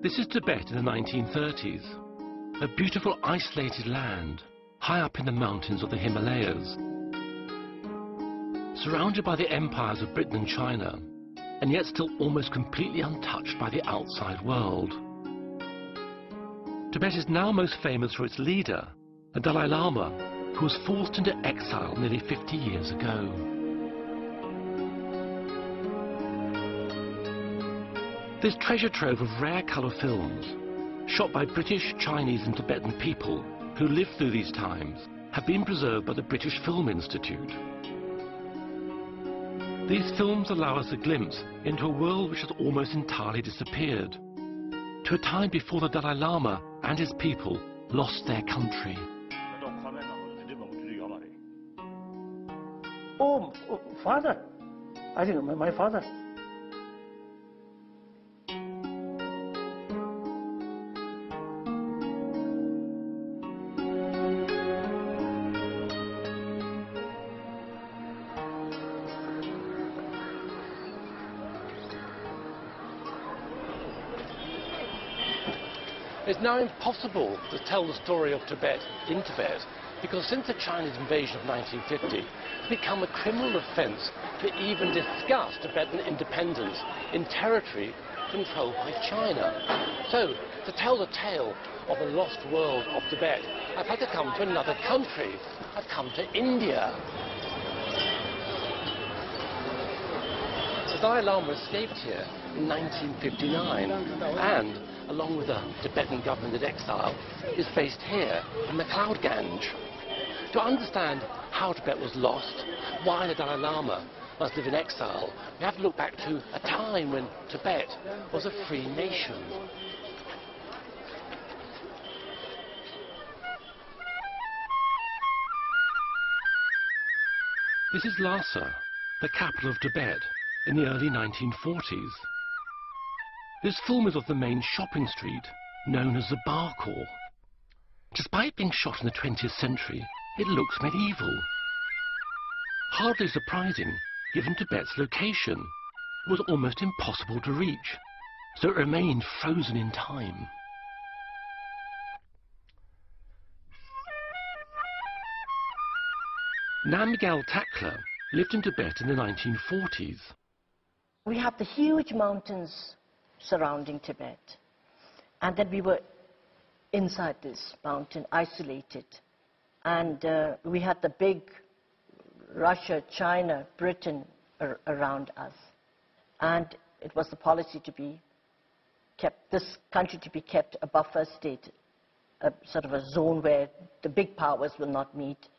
This is Tibet in the 1930s, a beautiful isolated land high up in the mountains of the Himalayas, surrounded by the empires of Britain and China, and yet still almost completely untouched by the outside world. Tibet is now most famous for its leader, the Dalai Lama, who was forced into exile nearly 50 years ago. This treasure trove of rare colour films, shot by British, Chinese and Tibetan people who lived through these times, have been preserved by the British Film Institute. These films allow us a glimpse into a world which had almost entirely disappeared, to a time before the Dalai Lama and his people lost their country. Oh, father! I think my father. It's now impossible to tell the story of Tibet in Tibet because since the Chinese invasion of 1950, it's become a criminal offence to even discuss Tibetan independence in territory controlled by China. So, to tell the tale of the lost world of Tibet, I've had to come to another country. I've come to India. The Dalai Lama escaped here in 1959 and, along with the Tibetan government in exile, is based here in the Cloud Gange. To understand how Tibet was lost, why the Dalai Lama must live in exile, we have to look back to a time when Tibet was a free nation. This is Lhasa, the capital of Tibet, in the early 1940s. This film is of the main shopping street, known as the Barkhor. Despite being shot in the 20th century, it looks medieval. Hardly surprising, given Tibet's location. It was almost impossible to reach, so it remained frozen in time. Namgyal Takla lived in Tibet in the 1940s. We have the huge mountains surrounding Tibet, and then we were inside this mountain, isolated, and we had the big Russia, China, Britain around us, and it was the policy to be kept, this country to be kept a buffer state, a sort of a zone where the big powers will not meet.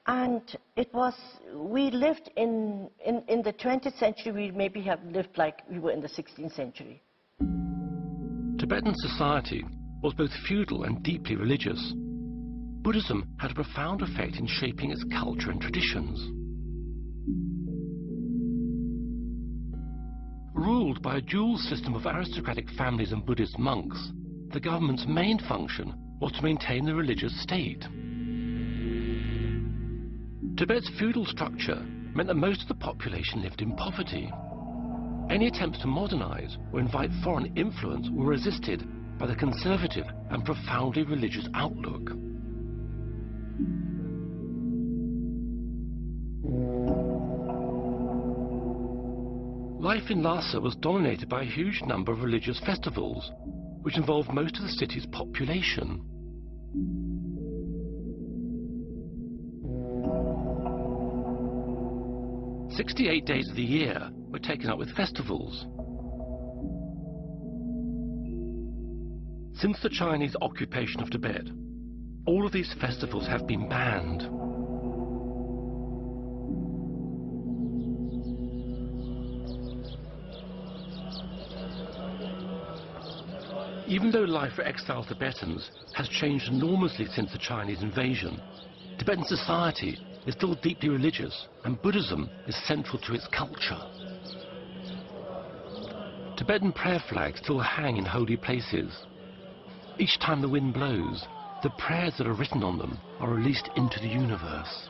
And it was, we lived in the 20th century, we maybe have lived like we were in the 16th century. Tibetan society was both feudal and deeply religious. Buddhism had a profound effect in shaping its culture and traditions. Ruled by a dual system of aristocratic families and Buddhist monks, the government's main function was to maintain the religious state. Tibet's feudal structure meant that most of the population lived in poverty. Any attempts to modernize or invite foreign influence were resisted by the conservative and profoundly religious outlook. Life in Lhasa was dominated by a huge number of religious festivals, which involved most of the city's population. "68 days of the year were taken up with festivals. Since the Chinese occupation of Tibet, all of these festivals have been banned. Even though life for exiled Tibetans has changed enormously since the Chinese invasion, Tibetan society is still deeply religious, and Buddhism is central to its culture. Tibetan prayer flags still hang in holy places. Each time the wind blows, the prayers that are written on them are released into the universe.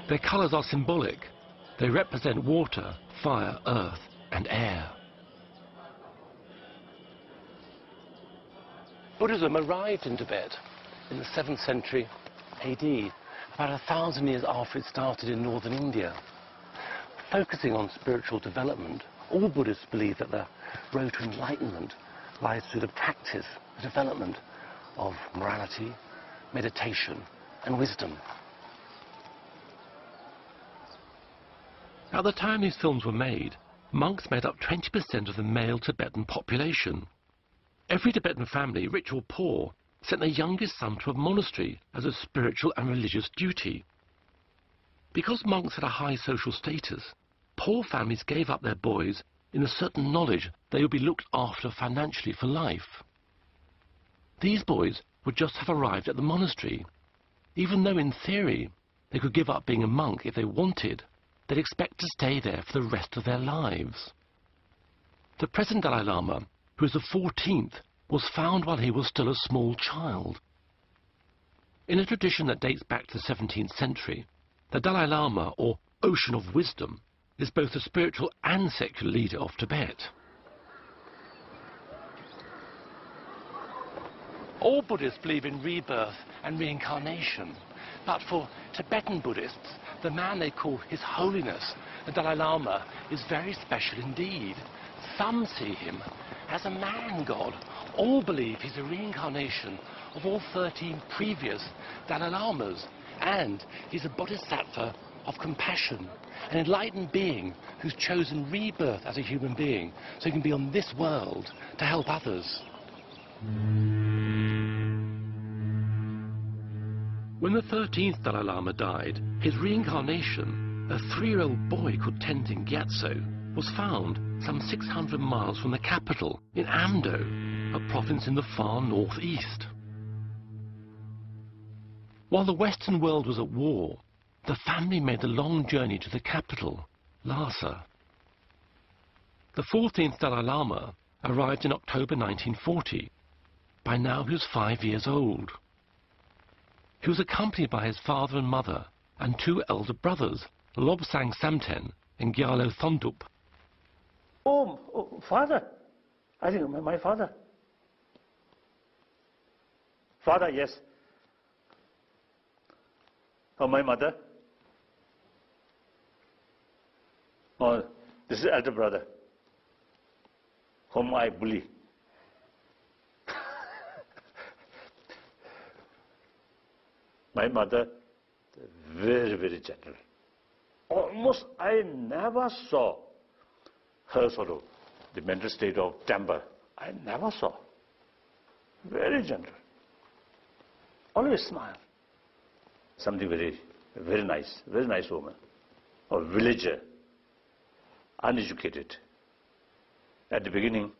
Their colors are symbolic. They represent water, fire, earth, and air. Buddhism arrived in Tibet in the 7th century AD, about 1,000 years after it started in northern India. Focusing on spiritual development, all Buddhists believe that the road to enlightenment lies through the practice, the development of morality, meditation and wisdom. At the time these films were made, monks made up 20% of the male Tibetan population. Every Tibetan family, rich or poor, sent their youngest son to a monastery as a spiritual and religious duty. Because monks had a high social status, poor families gave up their boys in the certain knowledge they would be looked after financially for life. These boys would just have arrived at the monastery. Even though in theory they could give up being a monk if they wanted, they'd expect to stay there for the rest of their lives. The present Dalai Lama, who is the 14th, was found while he was still a small child. In a tradition that dates back to the 17th century, the Dalai Lama, or Ocean of Wisdom, is both the spiritual and secular leader of Tibet. All Buddhists believe in rebirth and reincarnation, but for Tibetan Buddhists, the man they call His Holiness, the Dalai Lama, is very special indeed. Some see him as a man god. All believe he's a reincarnation of all 13 previous Dalai Lamas, and he's a bodhisattva of compassion, an enlightened being who's chosen rebirth as a human being so he can be on this world to help others. When the 13th Dalai Lama died, his reincarnation, a 3-year-old boy called Tenzin Gyatso, was found some 600 miles from the capital in Amdo, a province in the far northeast. While the Western world was at war, the family made the long journey to the capital, Lhasa. The 14th Dalai Lama arrived in October 1940. By now he was 5 years old. He was accompanied by his father and mother and 2 elder brothers, Lobsang Samten and Gyalo Thondup. Oh, father. I think my father. Father, yes. Oh, my mother. Oh, this is elder brother, whom I bully. My mother, very, very gentle. Almost I never saw her sort of the mental state of temper. I never saw. Very gentle. Always smile. Something very, very nice woman. A villager, uneducated. At the beginning,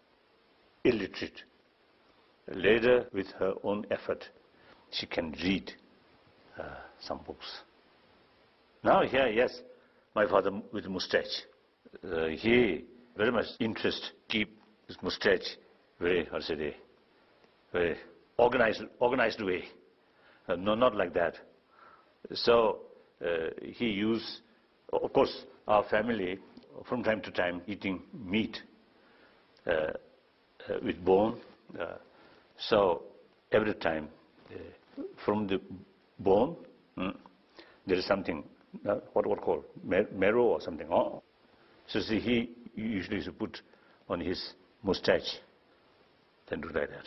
illiterate. Later, with her own effort, she can read some books. Now here, yes, my father with mustache. He very much interest keep his mustache very, how to say, very organized way. No, not like that. So he used, of course, our family from time to time eating meat with bone. So every time from the bone, there is something, what called marrow or something. Oh. So see, he usually used to put on his mustache, then do like that.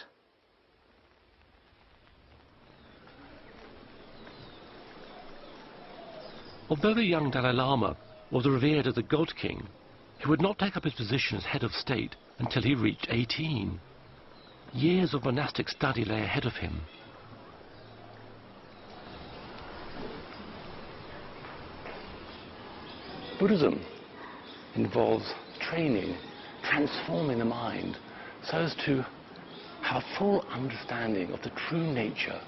Although the young Dalai Lama was revered as a god king, he would not take up his position as head of state until he reached 18. Years of monastic study lay ahead of him. Buddhism involves training, transforming the mind so as to have a full understanding of the true nature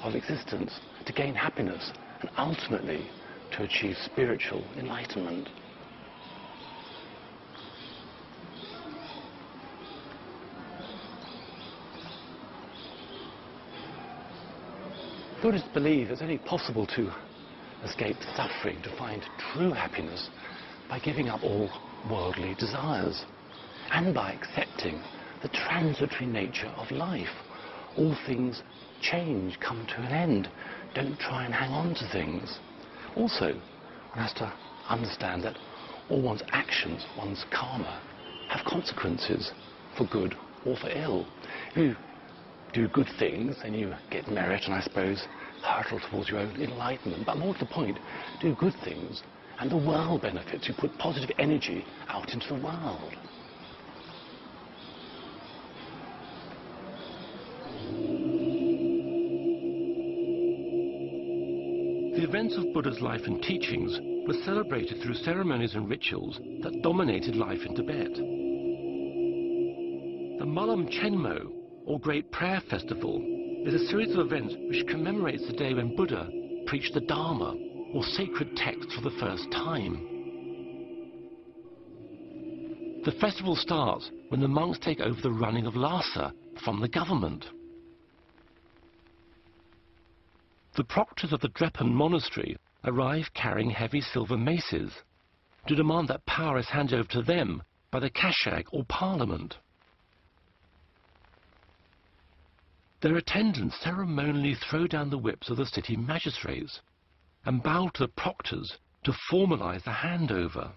of existence, to gain happiness and ultimately to achieve spiritual enlightenment. Buddhists believe it's only possible to escape suffering, to find true happiness, by giving up all worldly desires and by accepting the transitory nature of life. all things change, come to an end. Don't try and hang on to things. Also, one has to understand that all one's actions, one's karma, have consequences for good or for ill. If you do good things, then you get merit and, I suppose, hurtle towards your own enlightenment. But more to the point, do good things and the world benefits. You put positive energy out into the world. The events of Buddha's life and teachings were celebrated through ceremonies and rituals that dominated life in Tibet. The Malam Chenmo, or Great Prayer Festival, is a series of events which commemorates the day when Buddha preached the Dharma, or sacred text, for the first time. The festival starts when the monks take over the running of Lhasa from the government. The proctors of the Drepan monastery arrive carrying heavy silver maces to demand that power is handed over to them by the Kashag, or parliament. Their attendants ceremonially throw down the whips of the city magistrates and bow to the proctors to formalize the handover.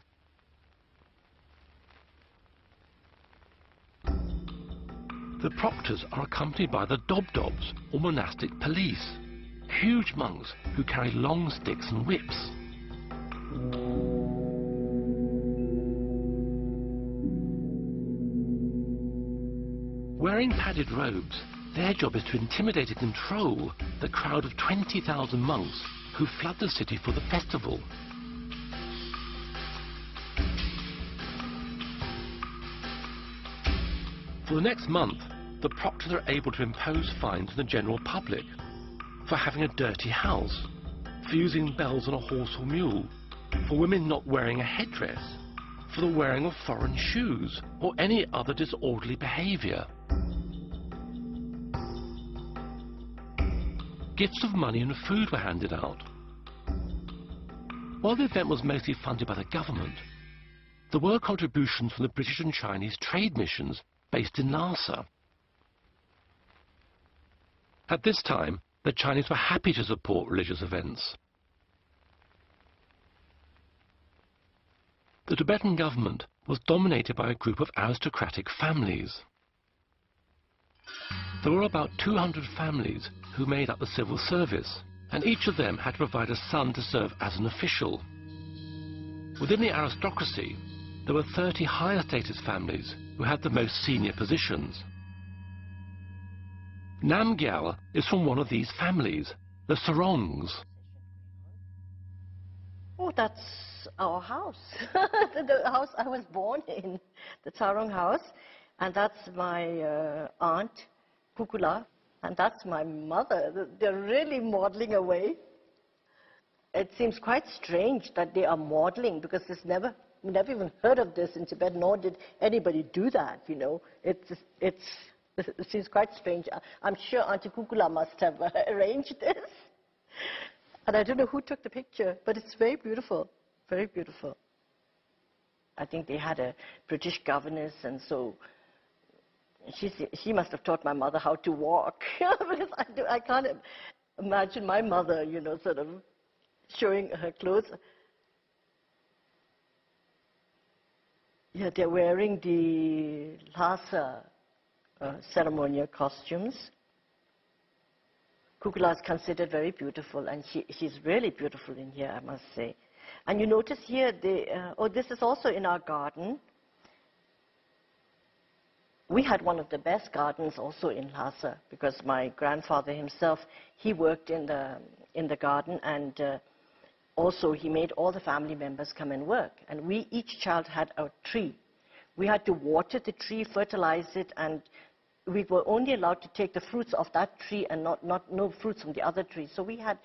The proctors are accompanied by the Dobdobs, or monastic police, huge monks who carry long sticks and whips. Wearing padded robes, their job is to intimidate and control the crowd of 20,000 monks who flood the city for the festival. For the next month, the proctors are able to impose fines on the general public for having a dirty house, for using bells on a horse or mule, for women not wearing a headdress, for the wearing of foreign shoes, or any other disorderly behavior. Gifts of money and food were handed out. While the event was mostly funded by the government, there were contributions from the British and Chinese trade missions based in Lhasa. At this time, the Chinese were happy to support religious events. The Tibetan government was dominated by a group of aristocratic families. There were about 200 families who made up the civil service, and each of them had to provide a son to serve as an official. Within the aristocracy, there were 30 higher status families who had the most senior positions. Namgyal is from one of these families, the Sarongs. Oh, that's our house. The house I was born in, the Sarong house. And that's my aunt, Kukula. And that's my mother. They're really modeling away. It seems quite strange that they are modeling, because we never even heard of this in Tibet, nor did anybody do that, you know. It seems quite strange. I'm sure Auntie Kukula must have arranged this. And I don't know who took the picture, but it's very beautiful, very beautiful. I think they had a British governess, and so she must have taught my mother how to walk. Because I can't imagine my mother, you know, sort of showing her clothes. Yeah, they're wearing the Lhasa ceremonial costumes. Kukula is considered very beautiful, and she's really beautiful in here, I must say. And you notice here, this is also in our garden. We had one of the best gardens also in Lhasa, because my grandfather himself, he worked in the garden, and also he made all the family members come and work. And each child had a tree. We had to water the tree, fertilize it, and we were only allowed to take the fruits of that tree and no fruits from the other tree. So we had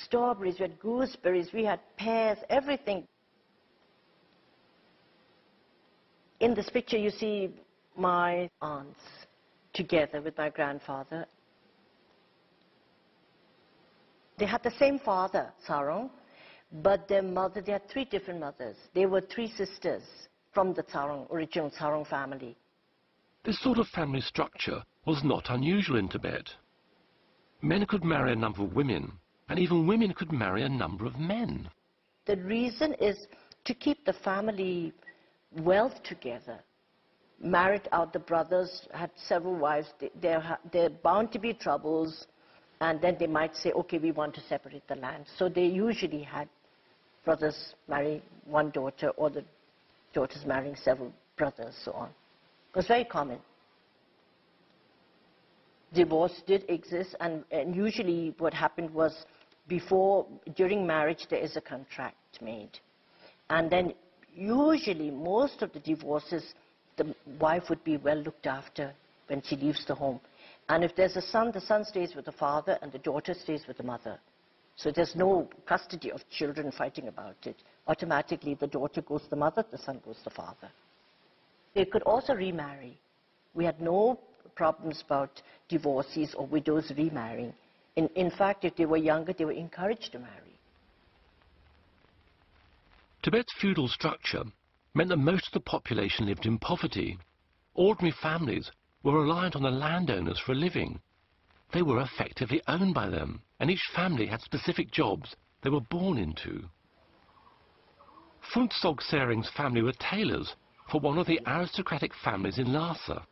strawberries, we had gooseberries, we had pears, everything. In this picture you see my aunts together with my grandfather. They had the same father, Sarong, but their mother, they had three different mothers. They were three sisters from the Sarong, original Sarong family. This sort of family structure was not unusual in Tibet. Men could marry a number of women, and even women could marry a number of men. The reason is to keep the family wealth together. Married out, the brothers had several wives. There are bound to be troubles, and then they might say, okay, we want to separate the land. So they usually had brothers marry one daughter, or the daughters marrying several brothers, so on. It was very common. Divorce did exist, and usually what happened was during marriage there is a contract made. And then usually most of the divorces, the wife would be well looked after when she leaves the home. And if there's a son, the son stays with the father and the daughter stays with the mother. So there's no custody of children fighting about it. Automatically the daughter goes to the mother, the son goes to the father. They could also remarry. We had no problems about divorcees or widows remarrying. In fact, if they were younger, they were encouraged to marry. Tibet's feudal structure meant that most of the population lived in poverty. Ordinary families were reliant on the landowners for a living. They were effectively owned by them, and each family had specific jobs they were born into. Phut Sering's family were tailors for one of the aristocratic families in Lhasa.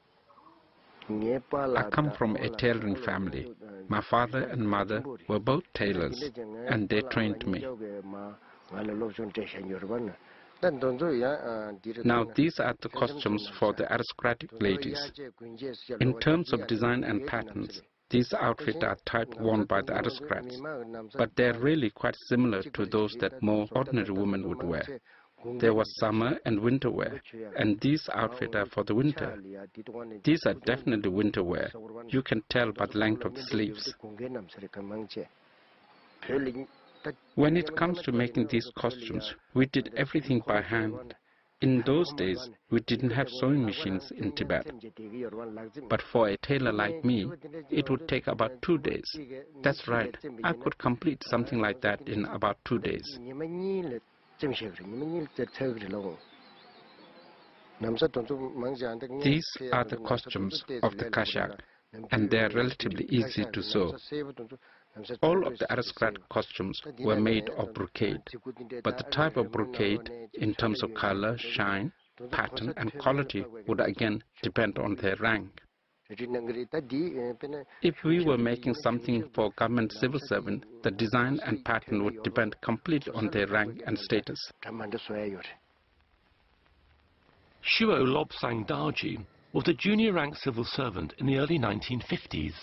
I come from a tailoring family. My father and mother were both tailors, and they trained me. Now these are the costumes for the aristocratic ladies. In terms of design and patterns, these outfits are type worn by the aristocrats, but they're really quite similar to those that more ordinary women would wear. There was summer and winter wear, and these outfits are for the winter. These are definitely winter wear. You can tell by the length of the sleeves. When it comes to making these costumes, we did everything by hand. In those days, we didn't have sewing machines in Tibet. But for a tailor like me, it would take about 2 days. That's right, I could complete something like that in about 2 days. These are the costumes of the Kashak, and they are relatively easy to sew. All of the aristocrat costumes were made of brocade, but the type of brocade in terms of color, shine, pattern and quality would again depend on their rank. If we were making something for government civil servant, the design and pattern would depend completely on their rank and status. Shuo Lobsang Darji was a junior rank civil servant in the early 1950s.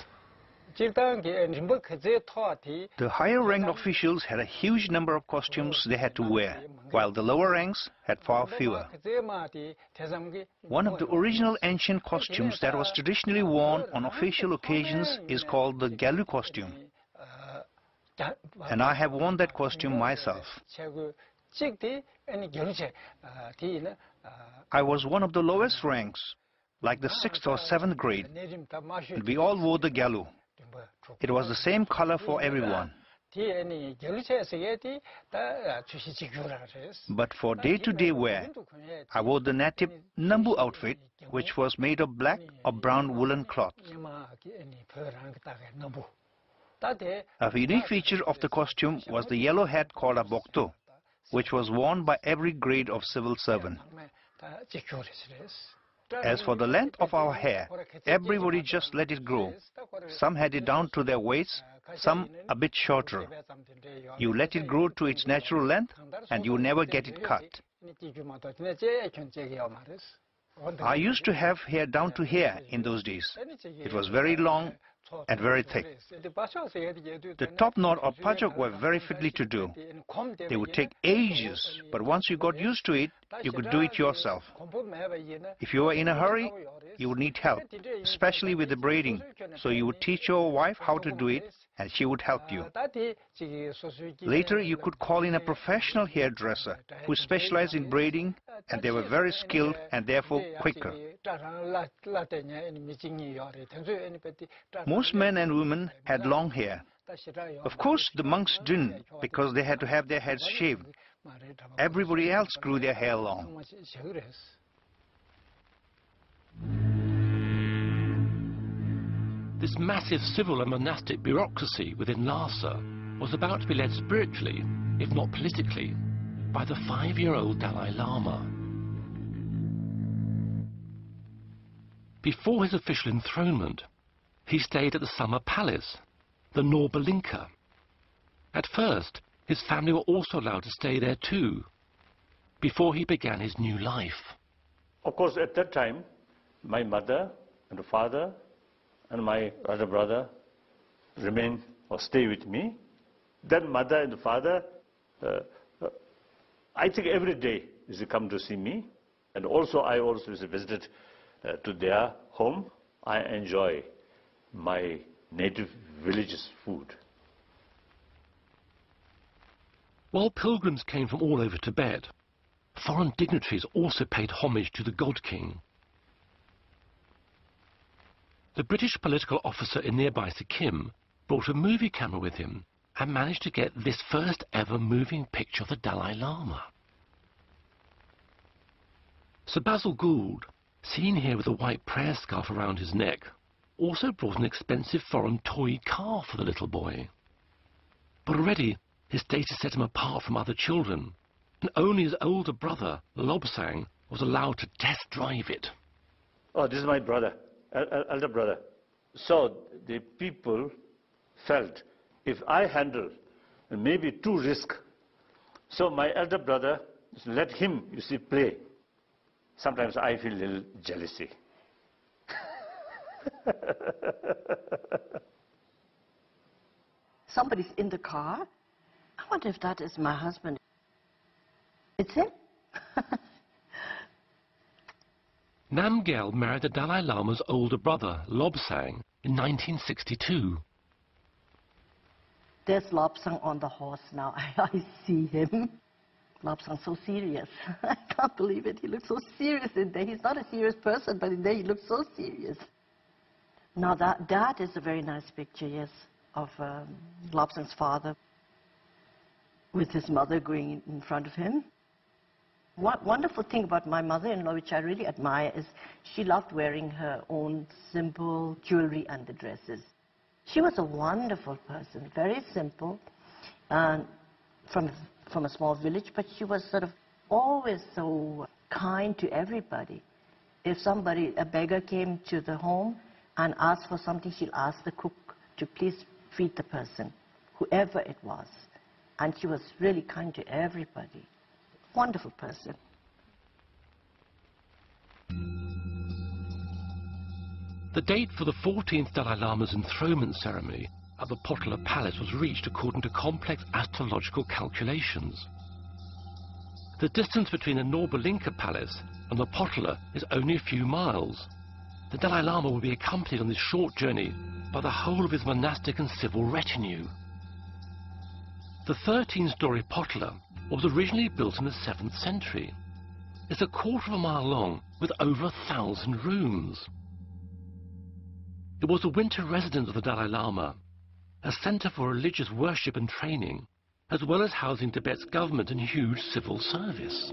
The higher ranked officials had a huge number of costumes they had to wear, while the lower ranks had far fewer. One of the original ancient costumes that was traditionally worn on official occasions is called the Galu costume. And I have worn that costume myself. I was one of the lowest ranks, like the 6th or 7th grade, and we all wore the Galu. It was the same color for everyone. But for day-to-day wear, I wore the native Nambu outfit, which was made of black or brown woolen cloth. A unique feature of the costume was the yellow hat called a bokto, which was worn by every grade of civil servant. As for the length of our hair, everybody just let it grow. Some had it down to their waists, some a bit shorter. You let it grow to its natural length and you never get it cut. I used to have hair down to here in those days. It was very long and very thick. The top knot or pajok were very fiddly to do. They would take ages, but once you got used to it, you could do it yourself. If you were in a hurry, you would need help, especially with the braiding. So you would teach your wife how to do it, and she would help you. Later, you could call in a professional hairdresser who specialized in braiding, and they were very skilled and therefore quicker. Most men and women had long hair. Of course, the monks didn't, because they had to have their heads shaved. Everybody else grew their hair long. this massive civil and monastic bureaucracy within Lhasa was about to be led spiritually, if not politically, by the 5-year-old Dalai Lama. Before his official enthronement, he stayed at the summer palace, the Norbalinka. At first, his family were also allowed to stay there too, before he began his new life. Of course, at that time, my mother and father and my other brother remain or stay with me. Then mother and father, I think every day they come to see me. And also I also visited to their home. I enjoy my native village's food. While pilgrims came from all over Tibet, foreign dignitaries also paid homage to the God King. The British political officer in nearby Sikkim brought a movie camera with him and managed to get this first ever moving picture of the Dalai Lama. Sir Basil Gould, seen here with a white prayer scarf around his neck, also brought an expensive foreign toy car for the little boy. But already his status set him apart from other children, and only his older brother, Lobsang, was allowed to test drive it. Oh, this is my brother, elder brother. So the people felt if I handle maybe too risk, so my elder brother, let him, you see, play. Sometimes I feel a little jealousy. Somebody's in the car. I wonder if that is my husband. It's him. Namgyal married the Dalai Lama's older brother, Lobsang, in 1962. There's Lobsang on the horse now. I see him. Lobsang's so serious. I can't believe it. He looks so serious in there. He's not a serious person, but in there he looks so serious. Now that is a very nice picture, yes, of Lobsang's father with his mother going in front of him. One wonderful thing about my mother-in-law, which I really admire, is she loved wearing her own simple jewelry and the dresses. She was a wonderful person, very simple, and from a small village, but she was sort of always so kind to everybody. If somebody, a beggar, came to the home and asked for something, she'll ask the cook to please feed the person, whoever it was. And she was really kind to everybody. Wonderful person. The date for the 14th Dalai Lama's enthronement ceremony at the Potala Palace was reached according to complex astrological calculations. The distance between the Norbalinka Palace and the Potala is only a few miles. The Dalai Lama will be accompanied on this short journey by the whole of his monastic and civil retinue. The 13-story Potala was originally built in the 7th century. It's a quarter of a mile long with over 1,000 rooms. It was the winter residence of the Dalai Lama, a center for religious worship and training, as well as housing Tibet's government and huge civil service.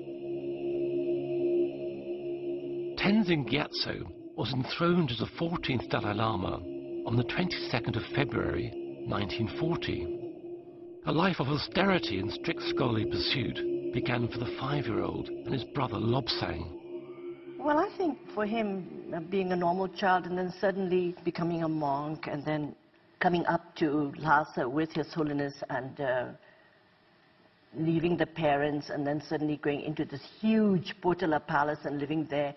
Tenzin Gyatso was enthroned as the 14th Dalai Lama on the 22nd of February 1940. A life of austerity and strict scholarly pursuit began for the 5-year-old and his brother Lobsang. Well, I think for him, being a normal child and then suddenly becoming a monk and then coming up to Lhasa with His Holiness and leaving the parents and then suddenly going into this huge Potala palace and living there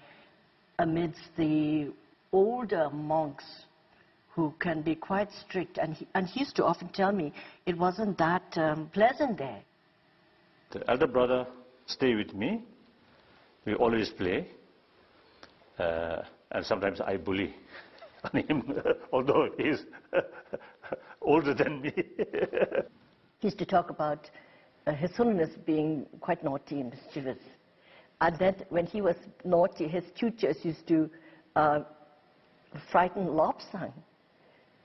amidst the older monks who can be quite strict. And he used to often tell me it wasn't that pleasant there. The elder brother stay with me. We always play. And sometimes I bully on him, although he's older than me. He used to talk about His Holiness being quite naughty and mischievous. And that when he was naughty, his tutors used to frighten Lobsang.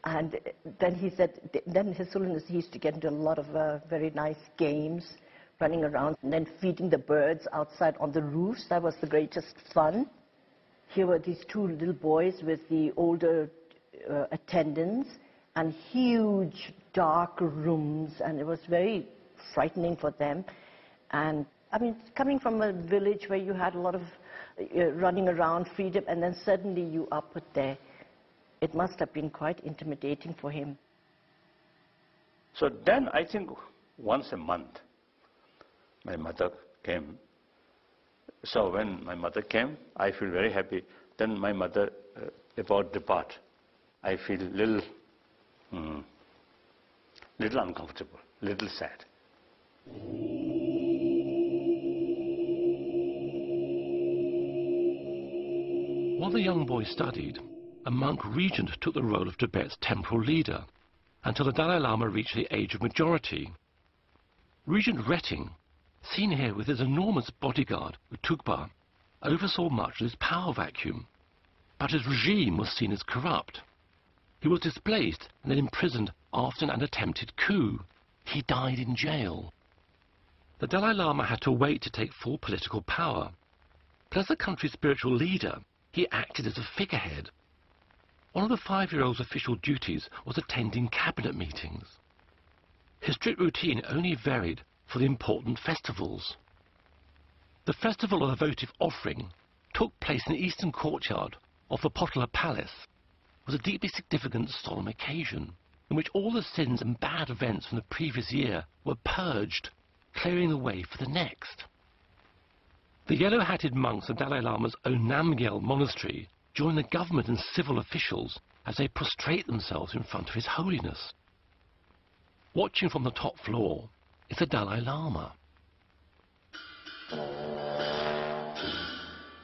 And then he said, then His Holiness used to get into a lot of very nice games, running around and then feeding the birds outside on the roofs. That was the greatest fun. Here were these two little boys with the older attendants and huge dark rooms, and it was very frightening for them. And I mean, coming from a village where you had a lot of running around, freedom, and then suddenly you are put there, it must have been quite intimidating for him. So then I think once a month my mother came. So when my mother came, I feel very happy. Then my mother about depart, I feel little uncomfortable, little sad. While the young boy studied, a monk regent took the role of Tibet's temporal leader until the Dalai Lama reached the age of majority. Regent Retting, seen here with his enormous bodyguard, Tukpa, oversaw much of this power vacuum, but his regime was seen as corrupt. He was displaced and then imprisoned after an attempted coup. He died in jail. The Dalai Lama had to wait to take full political power, but as the country's spiritual leader, he acted as a figurehead. One of the 5-year-old's official duties was attending cabinet meetings. His strict routine only varied for the important festivals. The festival of the votive offering took place in the eastern courtyard of the Potala Palace. It was a deeply significant solemn occasion in which all the sins and bad events from the previous year were purged, clearing the way for the next. The yellow-hatted monks of Dalai Lama's own Namgyal monastery join the government and civil officials as they prostrate themselves in front of His Holiness. Watching from the top floor is the Dalai Lama.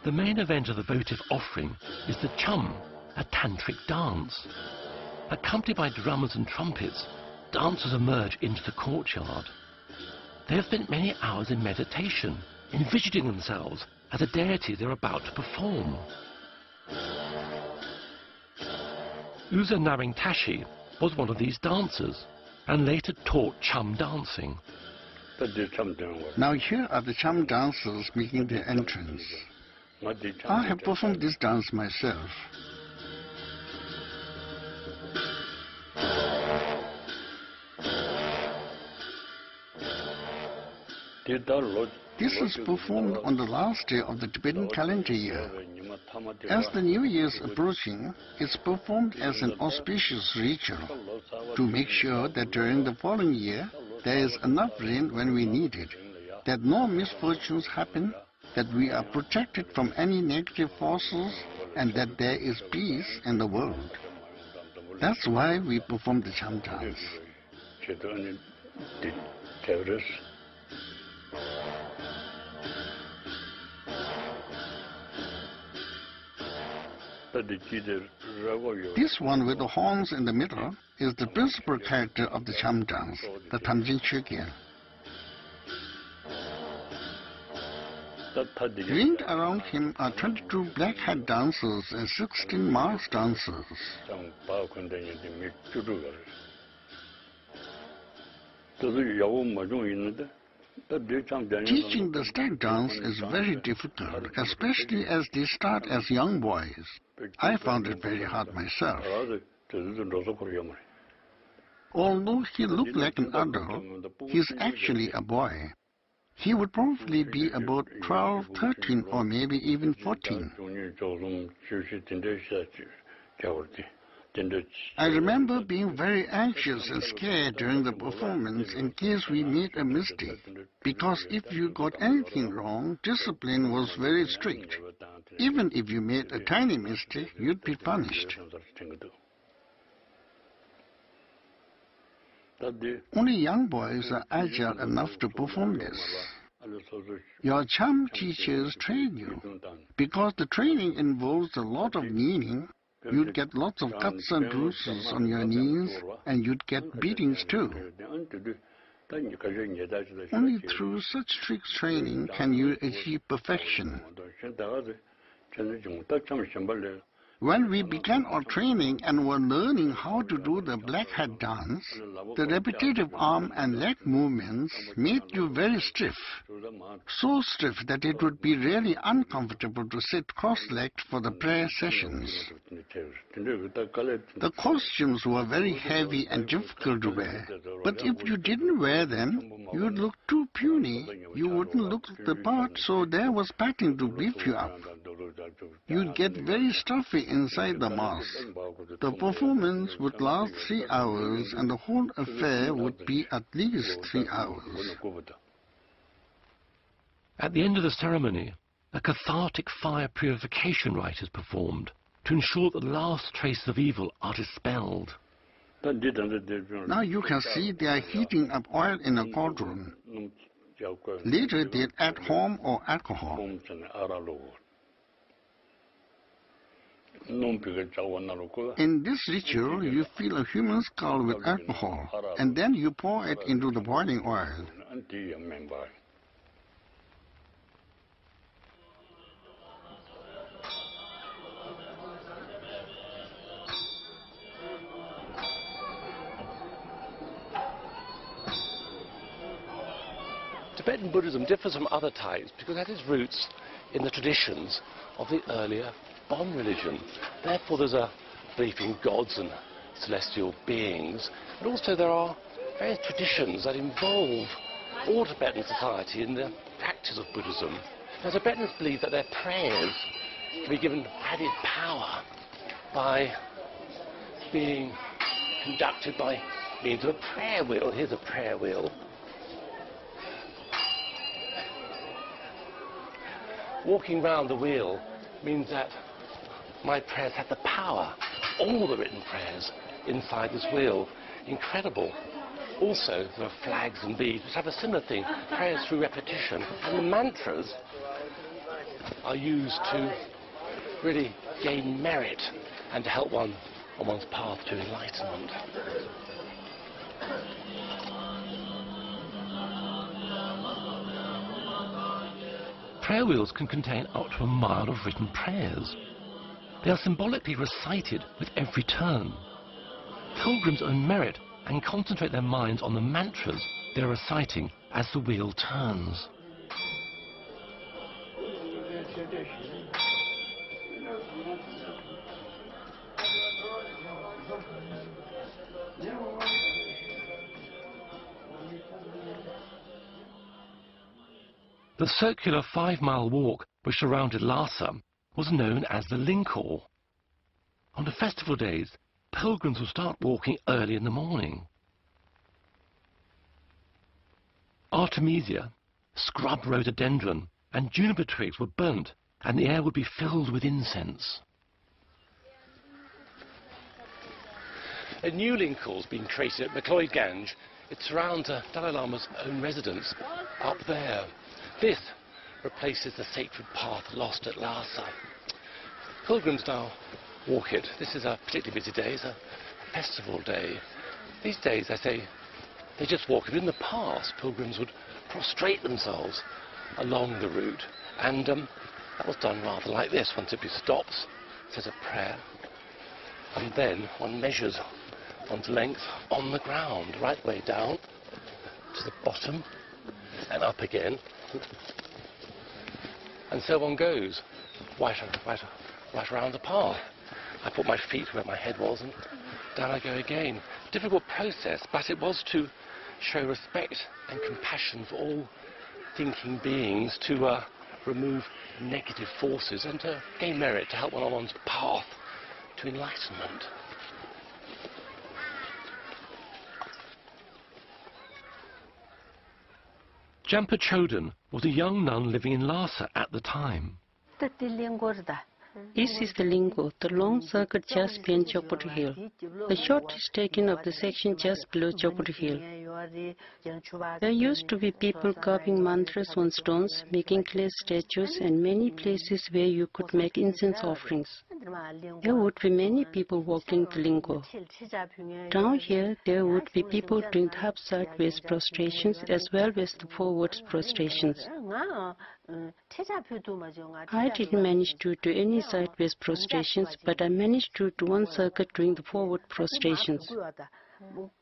The main event of the votive offering is the Chum, a tantric dance. Accompanied by drummers and trumpets, dancers emerge into the courtyard. They have spent many hours in meditation, envisioning themselves as a deity they are about to perform. Uza Naring Tashi was one of these dancers and later taught Chum dancing. Now here are the Chum dancers making their entrance. I have performed this dance myself. This is performed on the last day of the Tibetan calendar year. As the New Year is approaching, it's performed as an auspicious ritual to make sure that during the following year there is enough rain when we need it, that no misfortunes happen, that we are protected from any negative forces, and that there is peace in the world. That's why we perform the Cham dance. This one with the horns in the middle is the principal character of the Cham dance, the Tamjin Chögyal. Ringed around him are 22 black hat dancers and 16 masked dancers. Teaching the stag dance is very difficult, especially as they start as young boys. I found it very hard myself. Although he looked like an adult, he's actually a boy. He would probably be about 12, 13, or maybe even 14. I remember being very anxious and scared during the performance in case we made a mistake, because if you got anything wrong, discipline was very strict. Even if you made a tiny mistake, you'd be punished. Only young boys are agile enough to perform this. Your Cham teachers train you, because the training involves a lot of kneeling. You'd get lots of cuts and bruises on your knees, and you'd get beatings too. Only through such strict training can you achieve perfection. When we began our training and were learning how to do the black hat dance, the repetitive arm and leg movements made you very stiff. So stiff that it would be really uncomfortable to sit cross-legged for the prayer sessions. The costumes were very heavy and difficult to wear, but if you didn't wear them, you would look too puny. You wouldn't look the part, so there was packing to beef you up. You'd get very stuffy inside the mask. The performance would last 3 hours, and the whole affair would be at least 3 hours. At the end of the ceremony, a cathartic fire purification rite is performed to ensure that the last traces of evil are dispelled. Now you can see they are heating up oil in a cauldron. Later they'll add home or alcohol. In this ritual, you fill a human skull with alcohol, and then you pour it into the boiling oil. Tibetan Buddhism differs from other types because it has its roots in the traditions of the earlier Bon religion. Therefore there's a belief in gods and celestial beings, but also there are various traditions that involve all Tibetan society in the practice of Buddhism. Now, Tibetans believe that their prayers can be given added power by being conducted by means of a prayer wheel. Here's a prayer wheel. Walking round the wheel means that my prayers have the power, all the written prayers, inside this wheel. Incredible. Also, there are flags and beads which have a similar thing, prayers through repetition. And the mantras are used to really gain merit and to help one on one's path to enlightenment. Prayer wheels can contain up to a mile of written prayers. They are symbolically recited with every turn. Pilgrims earn merit and concentrate their minds on the mantras they are reciting as the wheel turns. The circular 5-mile walk which surrounded Lhasa was known as the Linkor. On the festival days, pilgrims would start walking early in the morning. Artemisia, scrub rhododendron, and juniper twigs were burnt, and the air would be filled with incense. A new Linkor has been created at McLeod Ganj. It surrounds the Dalai Lama's own residence up there. This replaces the sacred path lost at Lhasa. Pilgrims now walk it. This is a particularly busy day. It's a festival day. These days, I say, they just walk it. In the past, pilgrims would prostrate themselves along the route, and that was done rather like this. One simply stops, says a prayer, and then one measures one's length on the ground, right way down to the bottom and up again. And so one goes, right around the path. I put my feet where my head was, and down I go again. Difficult process, but it was to show respect and compassion for all thinking beings, to remove negative forces and to gain merit, to help one on one's path to enlightenment. Jampa Chodron was a young nun living in Lhasa at the time. This is the Linkor, the long circuit just beyond Chopati Hill. A shot is taken of the section just below Chopati Hill. There used to be people carving mantras on stones, making clay statues, and many places where you could make incense offerings. there would be many people walking the lingo. Down here, there would be people doing the half sideways prostrations as well as the forwards prostrations. I didn't manage to do any sideways prostrations, but I managed to do one circuit doing the forward prostrations.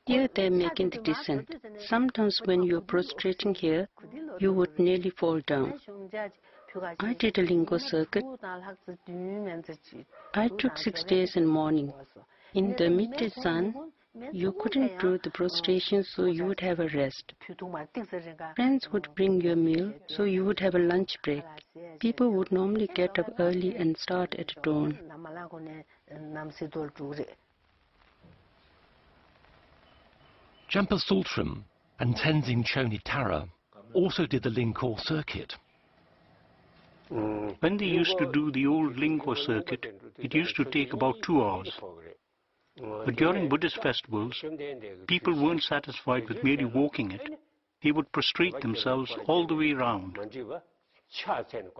Here they're making the descent. Sometimes when you're prostrating here, you would nearly fall down. I did a lingo circuit. I took 6 days and morning. In the midday sun, you couldn't do the prostration, so you would have a rest. Friends would bring you a meal, so you would have a lunch break. People would normally get up early and start at dawn. Jampa Sultram and Tenzin Choni Tara also did the Lingkor circuit. When they used to do the old Lingkor circuit, it used to take about 2 hours. But during Buddhist festivals, people weren't satisfied with merely walking it. They would prostrate themselves all the way around.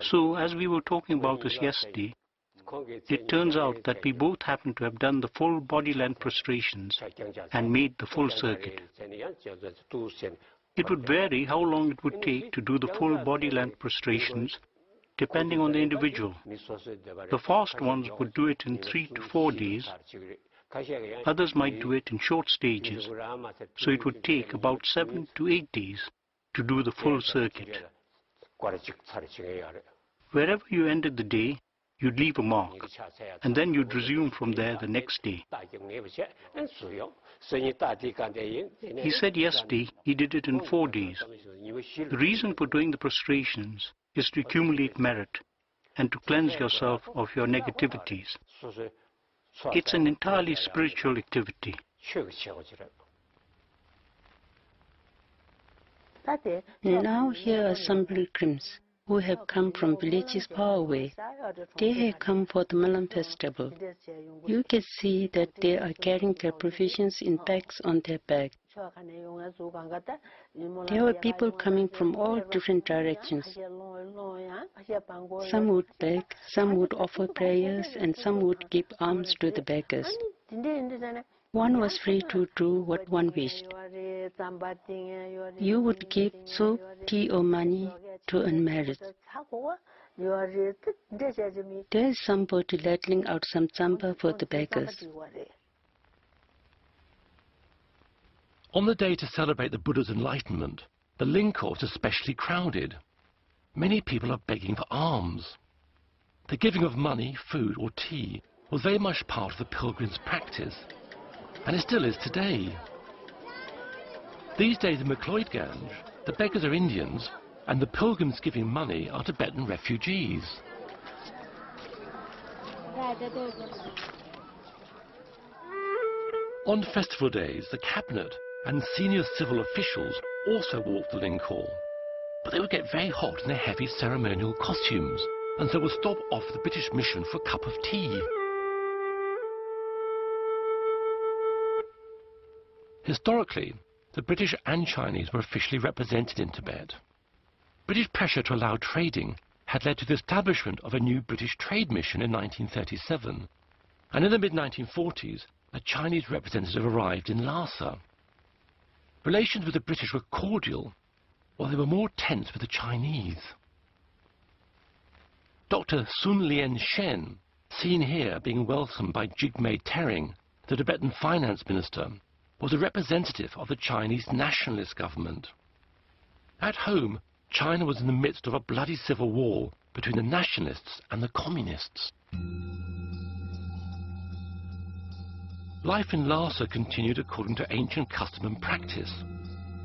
So, as we were talking about this yesterday, it turns out that we both happened to have done the full body length prostrations and made the full circuit. It would vary how long it would take to do the full body length prostrations depending on the individual. The fast ones would do it in 3 to 4 days. Others might do it in short stages, so it would take about 7 to 8 days to do the full circuit. Wherever you ended the day, you'd leave a mark, and then you'd resume from there the next day. He said yesterday he did it in 4 days. The reason for doing the prostrations is to accumulate merit and to cleanse yourself of your negativities. It's an entirely spiritual activity. Now here are some pilgrims who have come from villages far away. They have come for the Malam festival. You can see that they are carrying their provisions in bags on their back. There were people coming from all different directions. Some would beg, some would offer prayers, and some would give alms to the beggars. One was free to do what one wished. You would give soup, tea or money to unmarried. There is somebody ladling out some tsamba for the beggars. On the day to celebrate the Buddha's enlightenment, the Lingkor is especially crowded. Many people are begging for alms. The giving of money, food or tea was very much part of the pilgrim's practice, and it still is today. These days in Mcleodganj, the beggars are Indians, and the pilgrims giving money are Tibetan refugees. On festival days, the cabinet and senior civil officials also walked the Lingkor, but they would get very hot in their heavy ceremonial costumes, and so would stop off the British mission for a cup of tea. Historically, the British and Chinese were officially represented in Tibet. British pressure to allow trading had led to the establishment of a new British trade mission in 1937, and in the mid-1940s, a Chinese representative arrived in Lhasa. Relations with the British were cordial, while they were more tense with the Chinese. Dr. Sun Lien Shen, seen here being welcomed by Jigme Tering, the Tibetan finance minister, was a representative of the Chinese nationalist government. At home, China was in the midst of a bloody civil war between the nationalists and the communists. Life in Lhasa continued according to ancient custom and practice.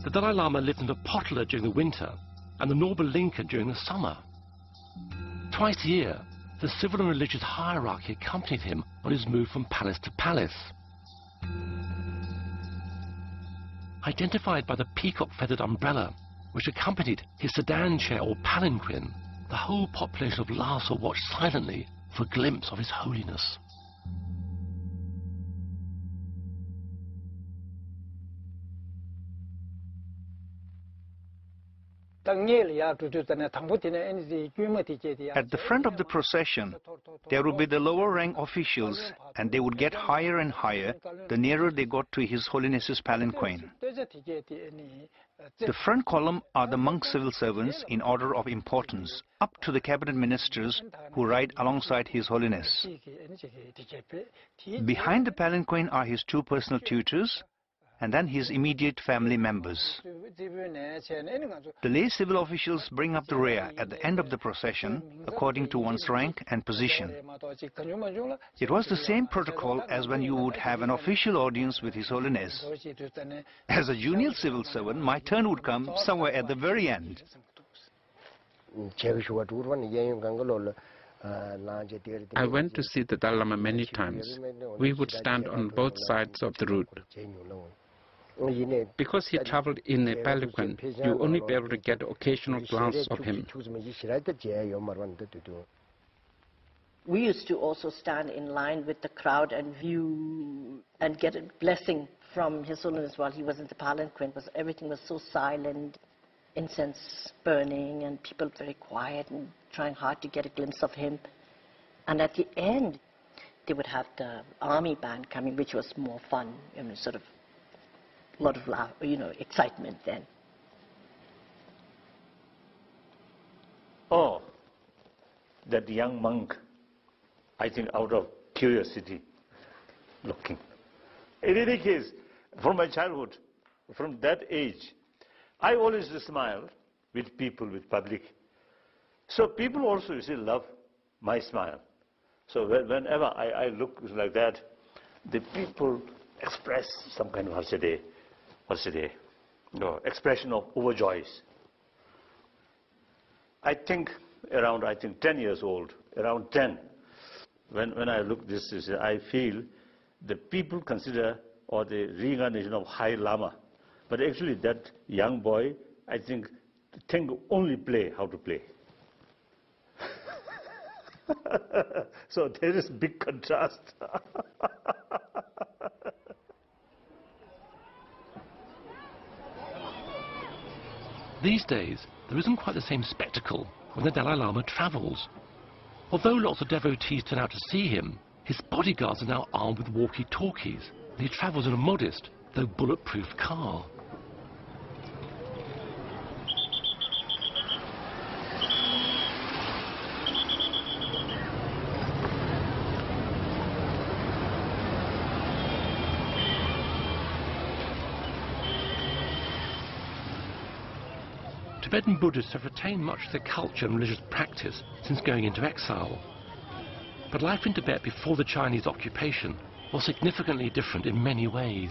The Dalai Lama lived in the Potala during the winter and the Norba Linka during the summer. Twice a year, the civil and religious hierarchy accompanied him on his move from palace to palace. Identified by the peacock-feathered umbrella, which accompanied his sedan chair or palanquin, the whole population of Lhasa watched silently for a glimpse of His Holiness. At the front of the procession, there would be the lower rank officials, and they would get higher and higher the nearer they got to His Holiness's palanquin. The front column are the monk civil servants in order of importance, up to the cabinet ministers who ride alongside His Holiness. Behind the palanquin are his two personal tutors, and then his immediate family members. The lay civil officials bring up the rear at the end of the procession according to one's rank and position. It was the same protocol as when you would have an official audience with His Holiness. As a junior civil servant, my turn would come somewhere at the very end. I went to see the Dalai Lama many times. We would stand on both sides of the route. Because he traveled in a palanquin, you only be able to get an occasional glance of him. We used to also stand in line with the crowd and view and get a blessing from His Holiness while he was in the palanquin, because everything was so silent, incense burning, and people very quiet and trying hard to get a glimpse of him. And at the end, they would have the army band coming, which was more fun, sort of a lot of laugh, excitement then. Oh, that young monk, I think out of curiosity, looking. In any case, from my childhood, from that age, I always smile with people, with public. So people also, you see, love my smile. So whenever I look like that, the people express some kind of expression of overjoy. I think around 10 years old, around 10, when I look this, I feel the people consider, or the reincarnation of High Lama. But actually that young boy, I think only play how to play. So there is big contrast. These days, there isn't quite the same spectacle when the Dalai Lama travels. Although lots of devotees turn out to see him, his bodyguards are now armed with walkie-talkies, and he travels in a modest, though bulletproof car. Tibetan Buddhists have retained much of their culture and religious practice since going into exile. But life in Tibet before the Chinese occupation was significantly different in many ways.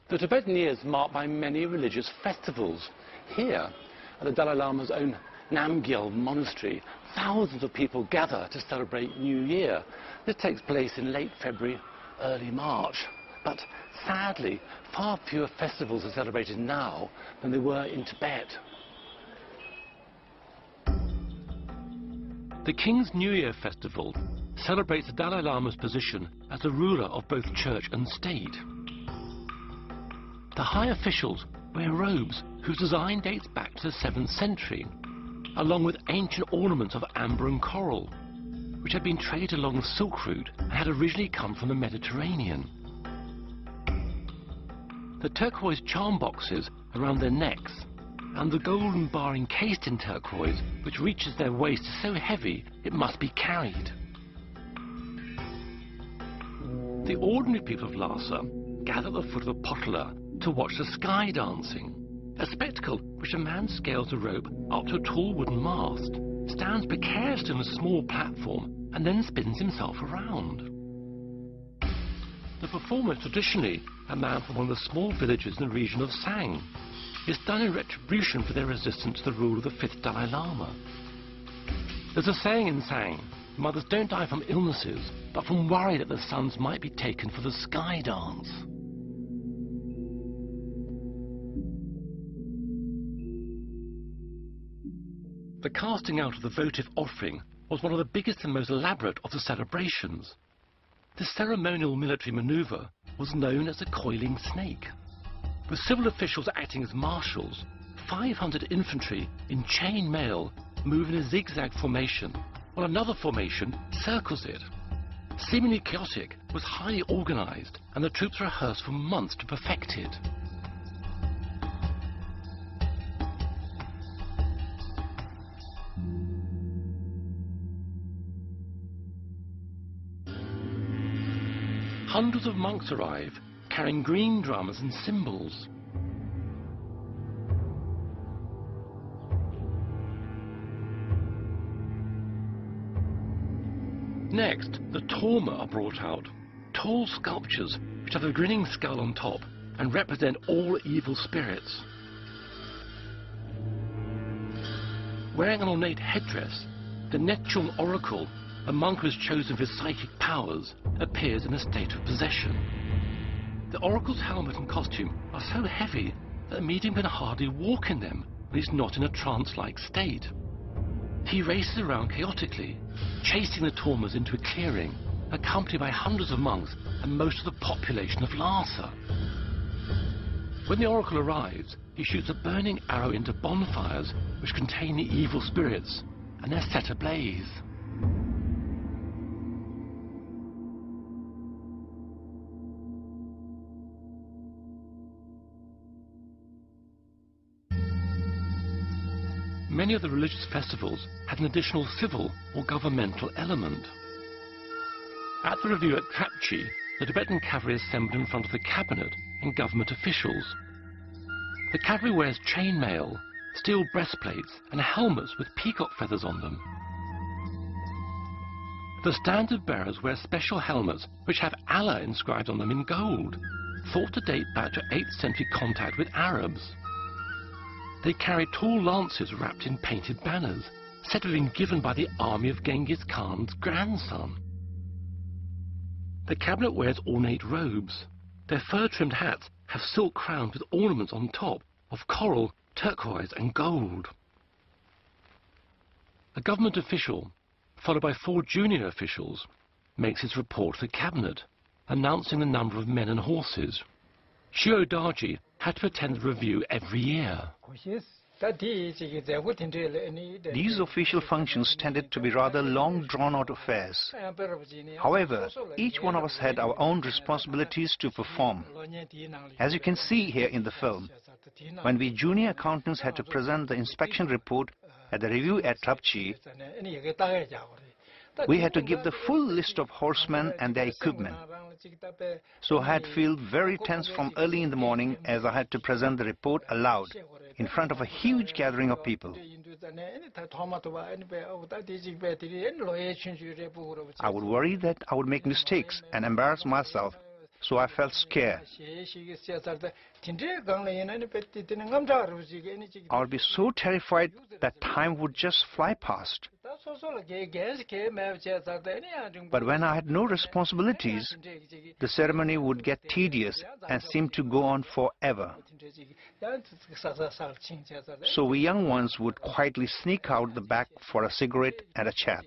The Tibetan year is marked by many religious festivals. Here, at the Dalai Lama's own Namgyal monastery, thousands of people gather to celebrate New Year. This takes place in late February, early March. But sadly, far fewer festivals are celebrated now than they were in Tibet. The King's New Year festival celebrates the Dalai Lama's position as the ruler of both church and state. The high officials wear robes whose design dates back to the 7th century, along with ancient ornaments of amber and coral, which had been traded along the Silk Route and had originally come from the Mediterranean. The turquoise charm boxes around their necks and the golden bar encased in turquoise, which reaches their waist, is so heavy it must be carried. The ordinary people of Lhasa gather at the foot of a potala to watch the sky dancing, a spectacle which a man scales a rope up to a tall wooden mast, stands precariously on a small platform, and then spins himself around. The performer is traditionally a man from one of the small villages in the region of Sang. It's done in retribution for their resistance to the rule of the 5th Dalai Lama. There's a saying in Sang, mothers don't die from illnesses, but from worry that their sons might be taken for the sky dance. The casting out of the votive offering was one of the biggest and most elaborate of the celebrations. This ceremonial military maneuver was known as the coiling snake. With civil officials acting as marshals, 500 infantry in chain mail move in a zigzag formation, while another formation circles it. Seemingly chaotic, it was highly organized, and the troops rehearsed for months to perfect it. Hundreds of monks arrive, carrying green drums and cymbals. Next, the torma are brought out, tall sculptures which have a grinning skull on top and represent all evil spirits. Wearing an ornate headdress, the Nechung oracle, a monk who is chosen for his psychic powers, appears in a state of possession. The oracle's helmet and costume are so heavy that the medium can hardly walk in them when he's not in a trance-like state. He races around chaotically, chasing the tormas into a clearing, accompanied by hundreds of monks and most of the population of Lhasa. When the oracle arrives, he shoots a burning arrow into bonfires which contain the evil spirits, and they're set ablaze. Many of the religious festivals had an additional civil or governmental element. At the review at Trapchi, the Tibetan cavalry assembled in front of the cabinet and government officials. The cavalry wears chainmail, steel breastplates and helmets with peacock feathers on them. The standard bearers wear special helmets which have Allah inscribed on them in gold, thought to date back to 8th century contact with Arabs. They carry tall lances wrapped in painted banners, said to have been given by the army of Genghis Khan's grandson. The cabinet wears ornate robes. Their fur-trimmed hats have silk crowns with ornaments on top of coral, turquoise and gold. A government official, followed by 4 junior officials, makes his report to the cabinet, announcing the number of men and horses. Shiodaji had to attend the review every year. These official functions tended to be rather long drawn-out affairs. However, each one of us had our own responsibilities to perform. As you can see here in the film, when we junior accountants had to present the inspection report at the review at Trapchi, we had to give the full list of horsemen and their equipment. So I had to feel very tense from early in the morning as I had to present the report aloud in front of a huge gathering of people. I would worry that I would make mistakes and embarrass myself, so I felt scared. I would be so terrified that time would just fly past. But when I had no responsibilities, the ceremony would get tedious and seem to go on forever. So we young ones would quietly sneak out the back for a cigarette and a chat.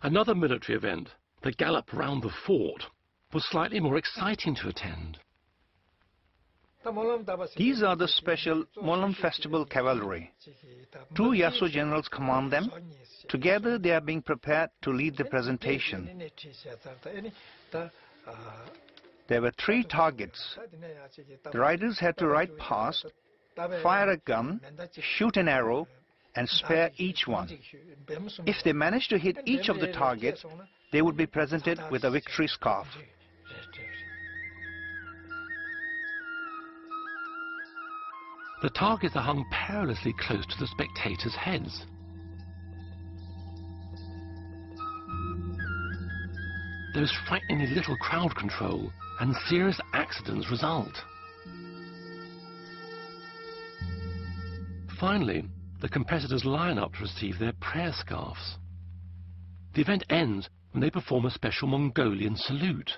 Another military event, the gallop round the fort, was slightly more exciting to attend. These are the special Molam Festival cavalry. 2 Yaso generals command them. Together they are being prepared to lead the presentation. There were 3 targets. The riders had to ride past, fire a gun, shoot an arrow, and spare each one. If they managed to hit each of the targets, they would be presented with a victory scarf. The targets are hung perilously close to the spectators' heads. There is frighteningly little crowd control, and serious accidents result. Finally, the competitors line up to receive their prayer scarves. The event ends when they perform a special Mongolian salute.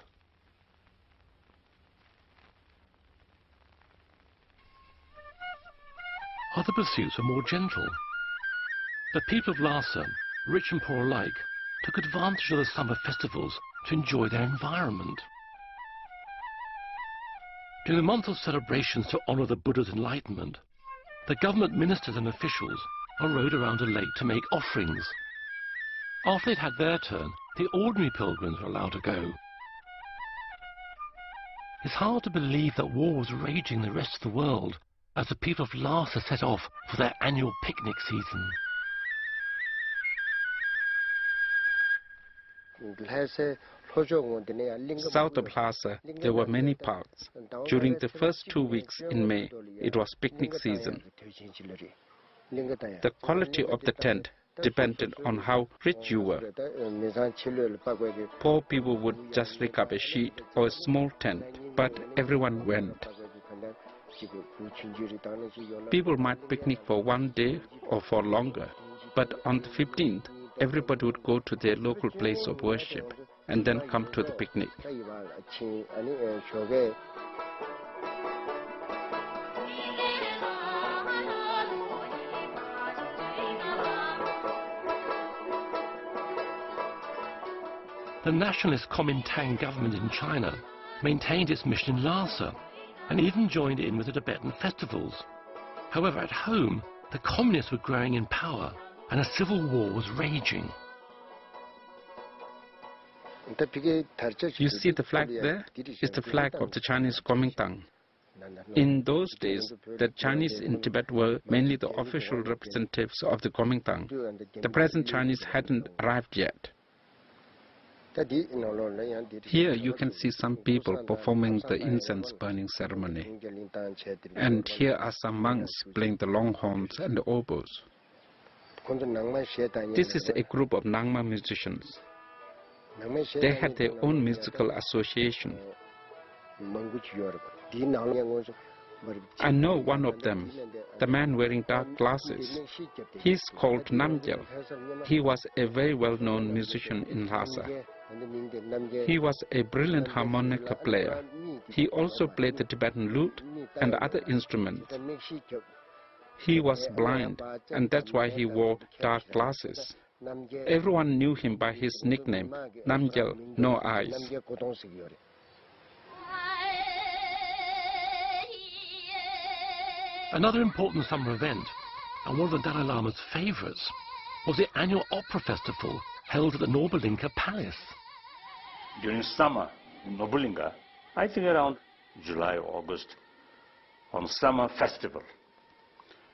Other pursuits were more gentle. The people of Lhasa, rich and poor alike, took advantage of the summer festivals to enjoy their environment. During the month of celebrations to honor the Buddha's enlightenment, the government ministers and officials rode around a lake to make offerings. After they'd had their turn, the ordinary pilgrims were allowed to go. It's hard to believe that war was raging in the rest of the world as the people of Lhasa set off for their annual picnic season. South of Lhasa, there were many parks. During the first 2 weeks in May, it was picnic season. The quality of the tent depended on how rich you were. Poor people would just rig up a sheet or a small tent, but everyone went. People might picnic for 1 day or for longer, but on the 15th, everybody would go to their local place of worship and then come to the picnic. The nationalist Kuomintang government in China maintained its mission in Lhasa and even joined in with the Tibetan festivals. However, at home, the communists were growing in power and a civil war was raging. You see the flag there? It's the flag of the Chinese Kuomintang. In those days, the Chinese in Tibet were mainly the official representatives of the Kuomintang. The present Chinese hadn't arrived yet. Here you can see some people performing the incense burning ceremony. And here are some monks playing the long horns and the oboes. This is a group of Nangma musicians. They had their own musical association. I know one of them, the man wearing dark glasses. He's called Namgyal. He was a very well-known musician in Lhasa. He was a brilliant harmonica player. He also played the Tibetan lute and other instruments. He was blind, and that's why he wore dark glasses. Everyone knew him by his nickname, Namgyal, no eyes. Another important summer event, and one of the Dalai Lama's favourites, was the annual opera festival held at the Nobulinka Palace. During summer in Nobulinka, I think around July or August, on summer festival,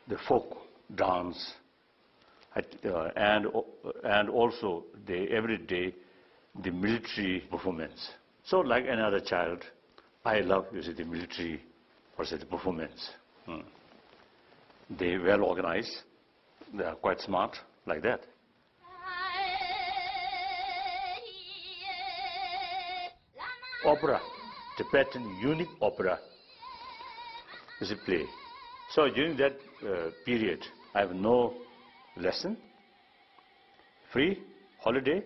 the folk dance, and also every day the military performance. So like another child, I love the military performance. They well organized, they are quite smart, like that. Opera, Tibetan unique opera is a play. So during that period, I have no lesson, free, holiday.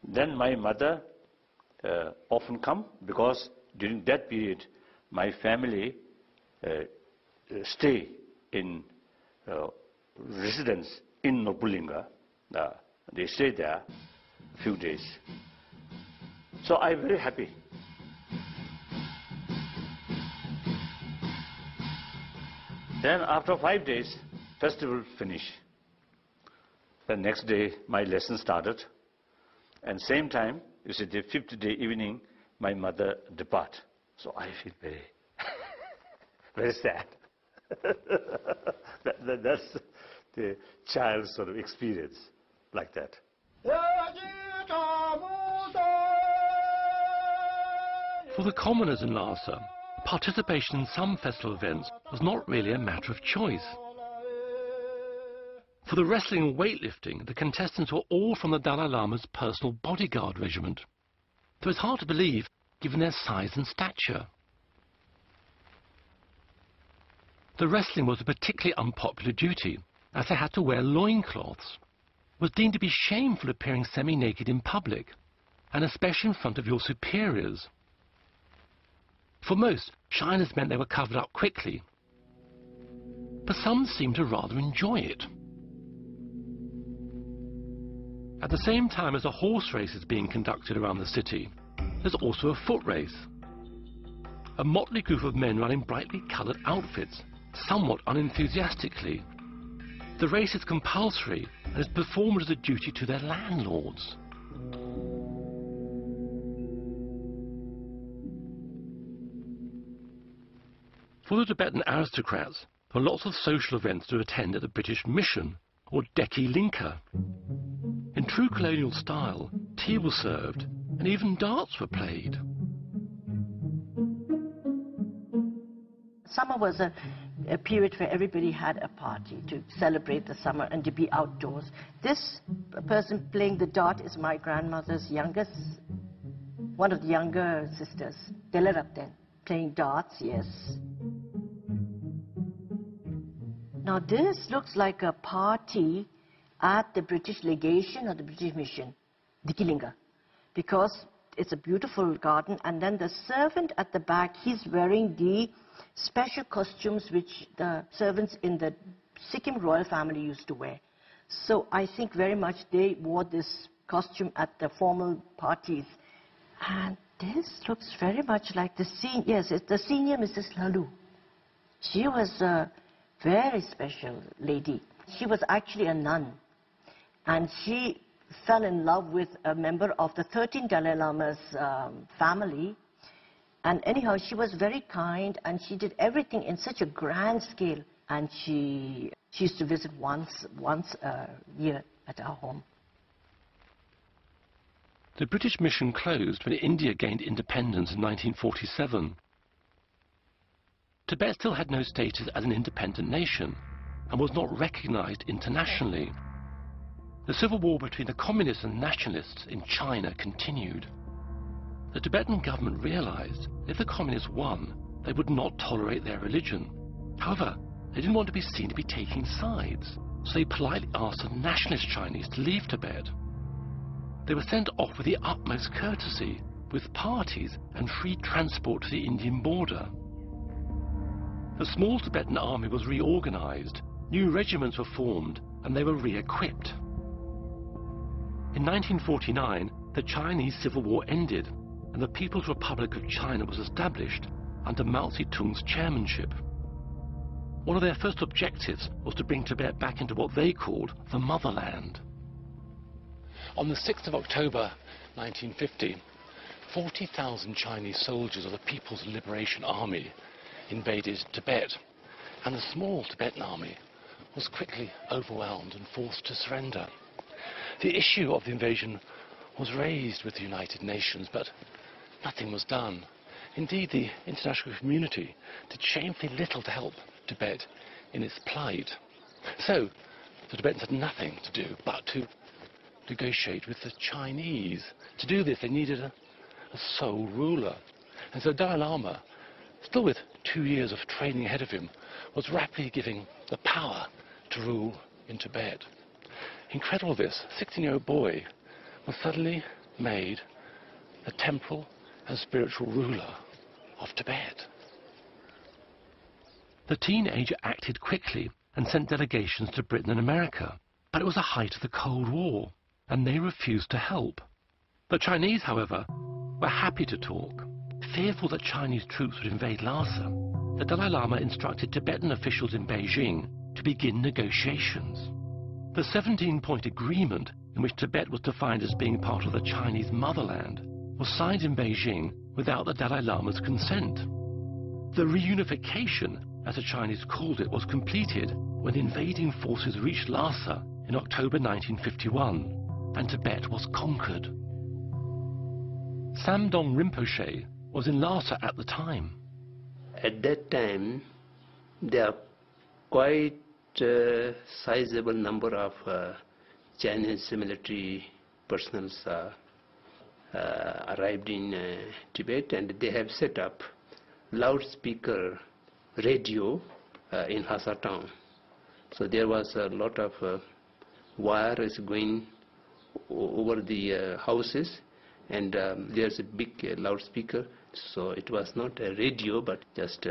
Then my mother often come, because during that period my family stay in residence in Nobulinka. They stay there a few days. So I'm very happy. Then after 5 days, festival finish. The next day my lesson started, and same time, the 5th day evening, my mother depart. So I feel very, very sad. That's the child's sort of experience, like that. For the commoners in Lhasa, participation in some festival events was not really a matter of choice. For the wrestling and weightlifting, the contestants were all from the Dalai Lama's personal bodyguard regiment. So it's hard to believe, given their size and stature. The wrestling was a particularly unpopular duty, as they had to wear loincloths. It was deemed to be shameful appearing semi-naked in public, and especially in front of your superiors. For most, shyness meant they were covered up quickly, but some seemed to rather enjoy it. At the same time as a horse race is being conducted around the city, there's also a foot race. A motley group of men running brightly coloured outfits, somewhat unenthusiastically. The race is compulsory and is performed as a duty to their landlords. For the Tibetan aristocrats, there were lots of social events to attend at the British Mission, or Deki Linka. In true colonial style, tea was served and even darts were played. Summer was a period where everybody had a party to celebrate the summer and to be outdoors. This person playing the dart is my grandmother's youngest, one of the younger sisters, Delarapten, playing darts, yes. Now this looks like a party at the British legation or the British mission, Dikilinga, because it's a beautiful garden, and then the servant at the back, he's wearing the special costumes which the servants in the Sikkim royal family used to wear. So I think very much they wore this costume at the formal parties. And this looks very much like the senior, yes, it's the senior Mrs. Lalu. She was a very special lady. She was actually a nun, and she fell in love with a member of the 13th Dalai Lama's family. And anyhow, she was very kind, and she did everything in such a grand scale. And she used to visit once a year at our home. The British mission closed when India gained independence in 1947. Tibet still had no status as an independent nation and was not recognized internationally. The civil war between the communists and nationalists in China continued. The Tibetan government realized if the communists won, they would not tolerate their religion. However, they didn't want to be seen to be taking sides, so they politely asked the nationalist Chinese to leave Tibet. They were sent off with the utmost courtesy, with parties and free transport to the Indian border. The small Tibetan army was reorganized, new regiments were formed, and they were re-equipped. In 1949, the Chinese Civil War ended, and the People's Republic of China was established under Mao Zedong's chairmanship. One of their first objectives was to bring Tibet back into what they called the motherland. On the 6th of October 1950, 40,000 Chinese soldiers of the People's Liberation Army invaded Tibet, and the small Tibetan army was quickly overwhelmed and forced to surrender. The issue of the invasion was raised with the United Nations, but nothing was done. Indeed, the international community did shamefully little to help Tibet in its plight. So, the Tibetans had nothing to do but to negotiate with the Chinese. To do this, they needed a sole ruler. And so Dalai Lama, still with 2 years of training ahead of him, was rapidly giving the power to rule in Tibet. Incredible this, a 16-year-old boy was suddenly made the temporal and spiritual ruler of Tibet. The teenager acted quickly and sent delegations to Britain and America, but it was the height of the Cold War, and they refused to help. The Chinese, however, were happy to talk. Fearful that Chinese troops would invade Lhasa, the Dalai Lama instructed Tibetan officials in Beijing to begin negotiations. The 17-point agreement, in which Tibet was defined as being part of the Chinese motherland, was signed in Beijing without the Dalai Lama's consent. The reunification, as the Chinese called it, was completed when the invading forces reached Lhasa in October 1951, and Tibet was conquered. Samdong Rinpoche was in Lhasa at the time. At that time, there are quite a sizable number of Chinese military personnel arrived in Tibet, and they have set up loudspeaker radio in Lhasa town. So there was a lot of wires going over the houses, and there's a big loudspeaker. So it was not a radio, but just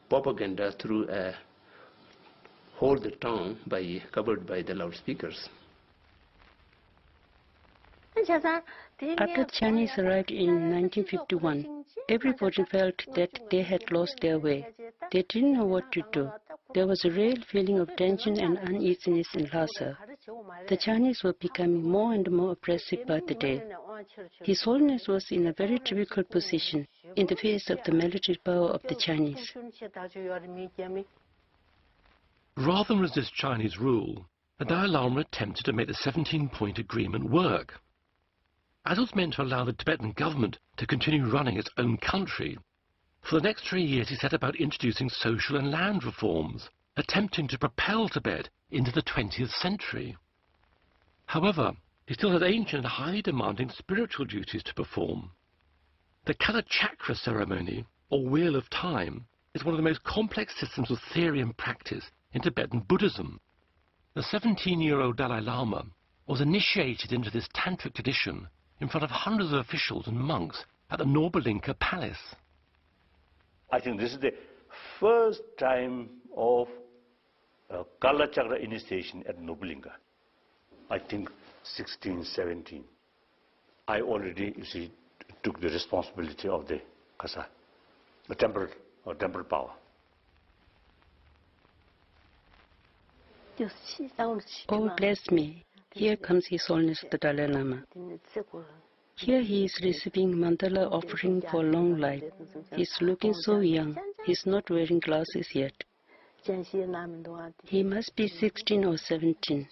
propaganda through a whole the town covered by the loudspeakers. After the Chinese arrived in 1951, everybody felt that they had lost their way. They didn't know what to do. There was a real feeling of tension and uneasiness in Lhasa. The Chinese were becoming more and more oppressive by the day. His Holiness was in a very difficult position in the face of the military power of the Chinese. Rather than resist Chinese rule, the Dalai Lama attempted to make the 17-point agreement work. As it was meant to allow the Tibetan government to continue running its own country, for the next 3 years he set about introducing social and land reforms, attempting to propel Tibet into the 20th century. However, he still had ancient and highly demanding spiritual duties to perform. The Kalachakra ceremony, or Wheel of Time, is one of the most complex systems of theory and practice in Tibetan Buddhism. The 17-year-old Dalai Lama was initiated into this tantric tradition in front of hundreds of officials and monks at the Norbalinka Palace. I think this is the first time of Kalachakra initiation at Norbalinka. I think 16, 17. I already, you see, took the responsibility of the Kasa, the temple or temple power. Oh, bless me. Here comes His Holiness the Dalai Lama. Here he is receiving mandala offering for long life. He's looking so young. He's not wearing glasses yet. He must be 16 or 17.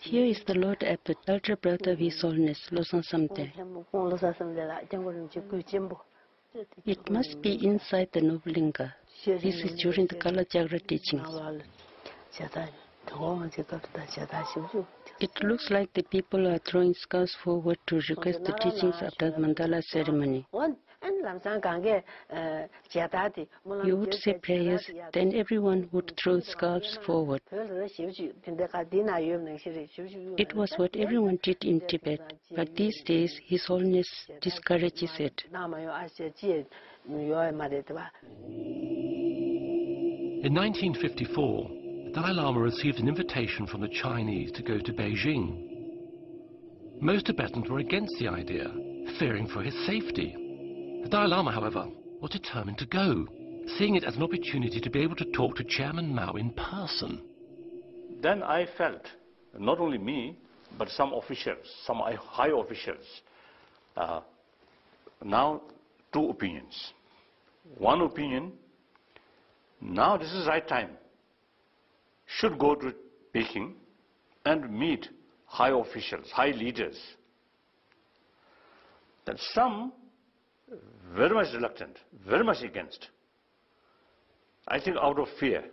Here is the Lord Abbot, elder brother of His Holiness, Losang Samte. It must be inside the Norbalinka. This is during the Kalachakra teachings. It looks like the people are throwing scarves forward to request the teachings after the mandala ceremony. You would say prayers, then everyone would throw scarves forward. It was what everyone did in Tibet, but these days His Holiness discourages it. In 1954, the Dalai Lama received an invitation from the Chinese to go to Beijing. Most Tibetans were against the idea, fearing for his safety. The Dalai Lama, however, was determined to go, seeing it as an opportunity to be able to talk to Chairman Mao in person. Then I felt, not only me, but some officials, some high officials, now two opinions. One opinion, now this is the right time, should go to Peking and meet high officials, high leaders. Then some very much reluctant, very much against. I think out of fear.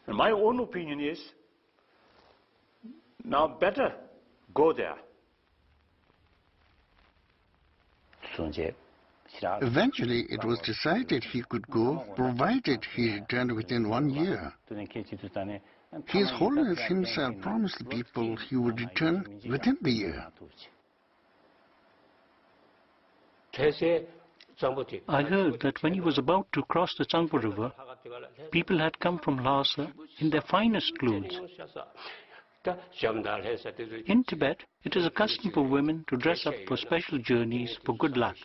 And my own opinion is, now better go there. Eventually, it was decided he could go, provided he returned within 1 year. His Holiness himself promised the people he would return within the year. I heard that when he was about to cross the Tsangpo River, people had come from Lhasa in their finest clothes. In Tibet, it is a custom for women to dress up for special journeys for good luck.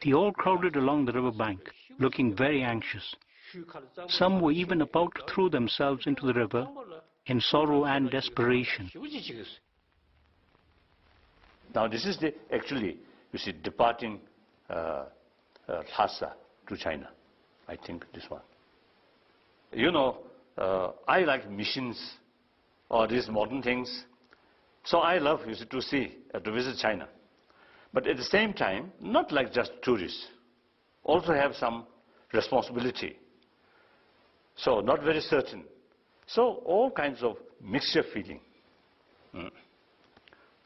They all crowded along the river bank, looking very anxious. Some were even about to throw themselves into the river in sorrow and desperation. Now this is the, actually, you see, departing Lhasa to China. I think this one. You know, I like missions or these modern things. So I love, you see, to see, to visit China. But at the same time, not like just tourists. Also have some responsibility. So not very certain. So all kinds of mixture feeling.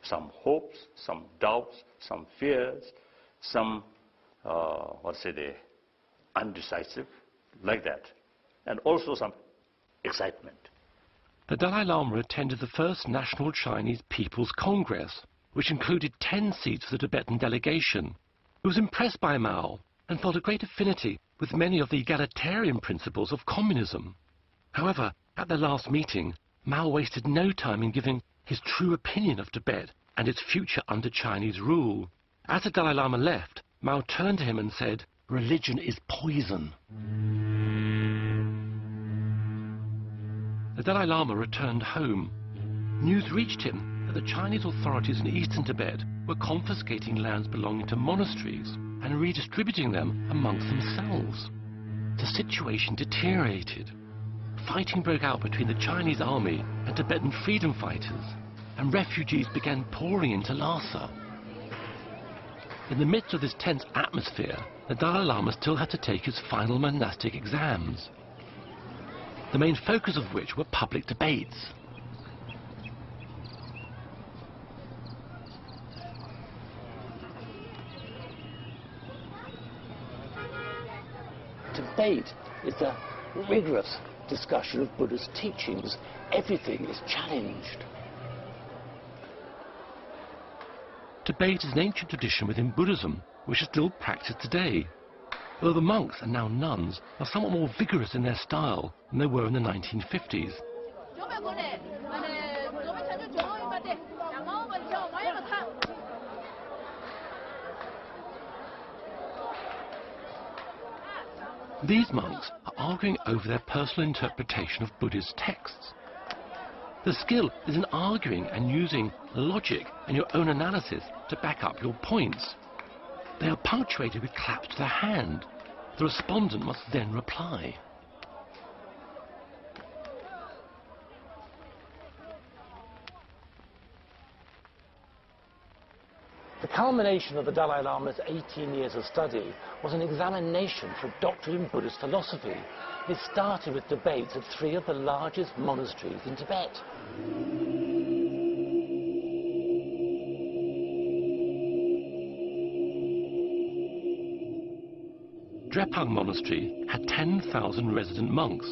Some hopes, some doubts, some fears, some, undecisive, like that. And also some excitement. The Dalai Lama attended the first National Chinese People's Congress, which included 10 seats for the Tibetan delegation. He was impressed by Mao and felt a great affinity with many of the egalitarian principles of communism. However, At their last meeting, Mao wasted no time in giving his true opinion of Tibet and its future under Chinese rule. As the Dalai Lama left, Mao turned to him and said, "Religion is poison." The Dalai Lama returned home. News reached him that the Chinese authorities in eastern Tibet were confiscating lands belonging to monasteries and redistributing them amongst themselves. The situation deteriorated. Fighting broke out between the Chinese army and Tibetan freedom fighters, and refugees began pouring into Lhasa. In the midst of this tense atmosphere, the Dalai Lama still had to take his final monastic exams, the main focus of which were public debates. Debate is a rigorous discussion of Buddha's teachings. Everything is challenged. Debate is an ancient tradition within Buddhism which is still practiced today, although the monks, and now nuns, are somewhat more vigorous in their style than they were in the 1950s. These monks are arguing over their personal interpretation of Buddhist texts. The skill is in arguing and using logic and your own analysis to back up your points. They are punctuated with claps to the hand. The respondent must then reply. The culmination of the Dalai Lama's 18 years of study was an examination for a doctorate in Buddhist philosophy. It started with debates at 3 of the largest monasteries in Tibet. Drepung Monastery had 10,000 resident monks.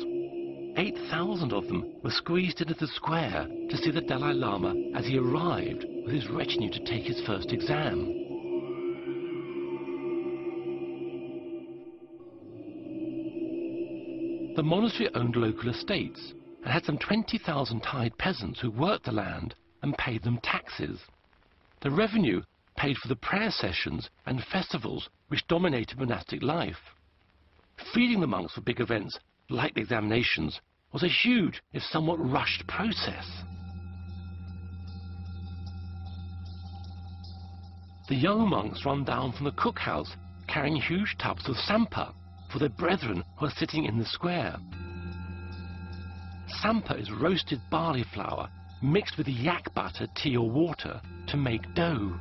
8,000 of them were squeezed into the square to see the Dalai Lama as he arrived with his retinue to take his first exam. The monastery owned local estates and had some 20,000 tied peasants who worked the land and paid them taxes. The revenue paid for the prayer sessions and festivals which dominated monastic life. Feeding the monks for big events like the examinations was a huge, if somewhat rushed, process. The young monks run down from the cookhouse carrying huge tubs of sampa for their brethren who are sitting in the square. Sampa is roasted barley flour mixed with yak butter, tea or water to make dough.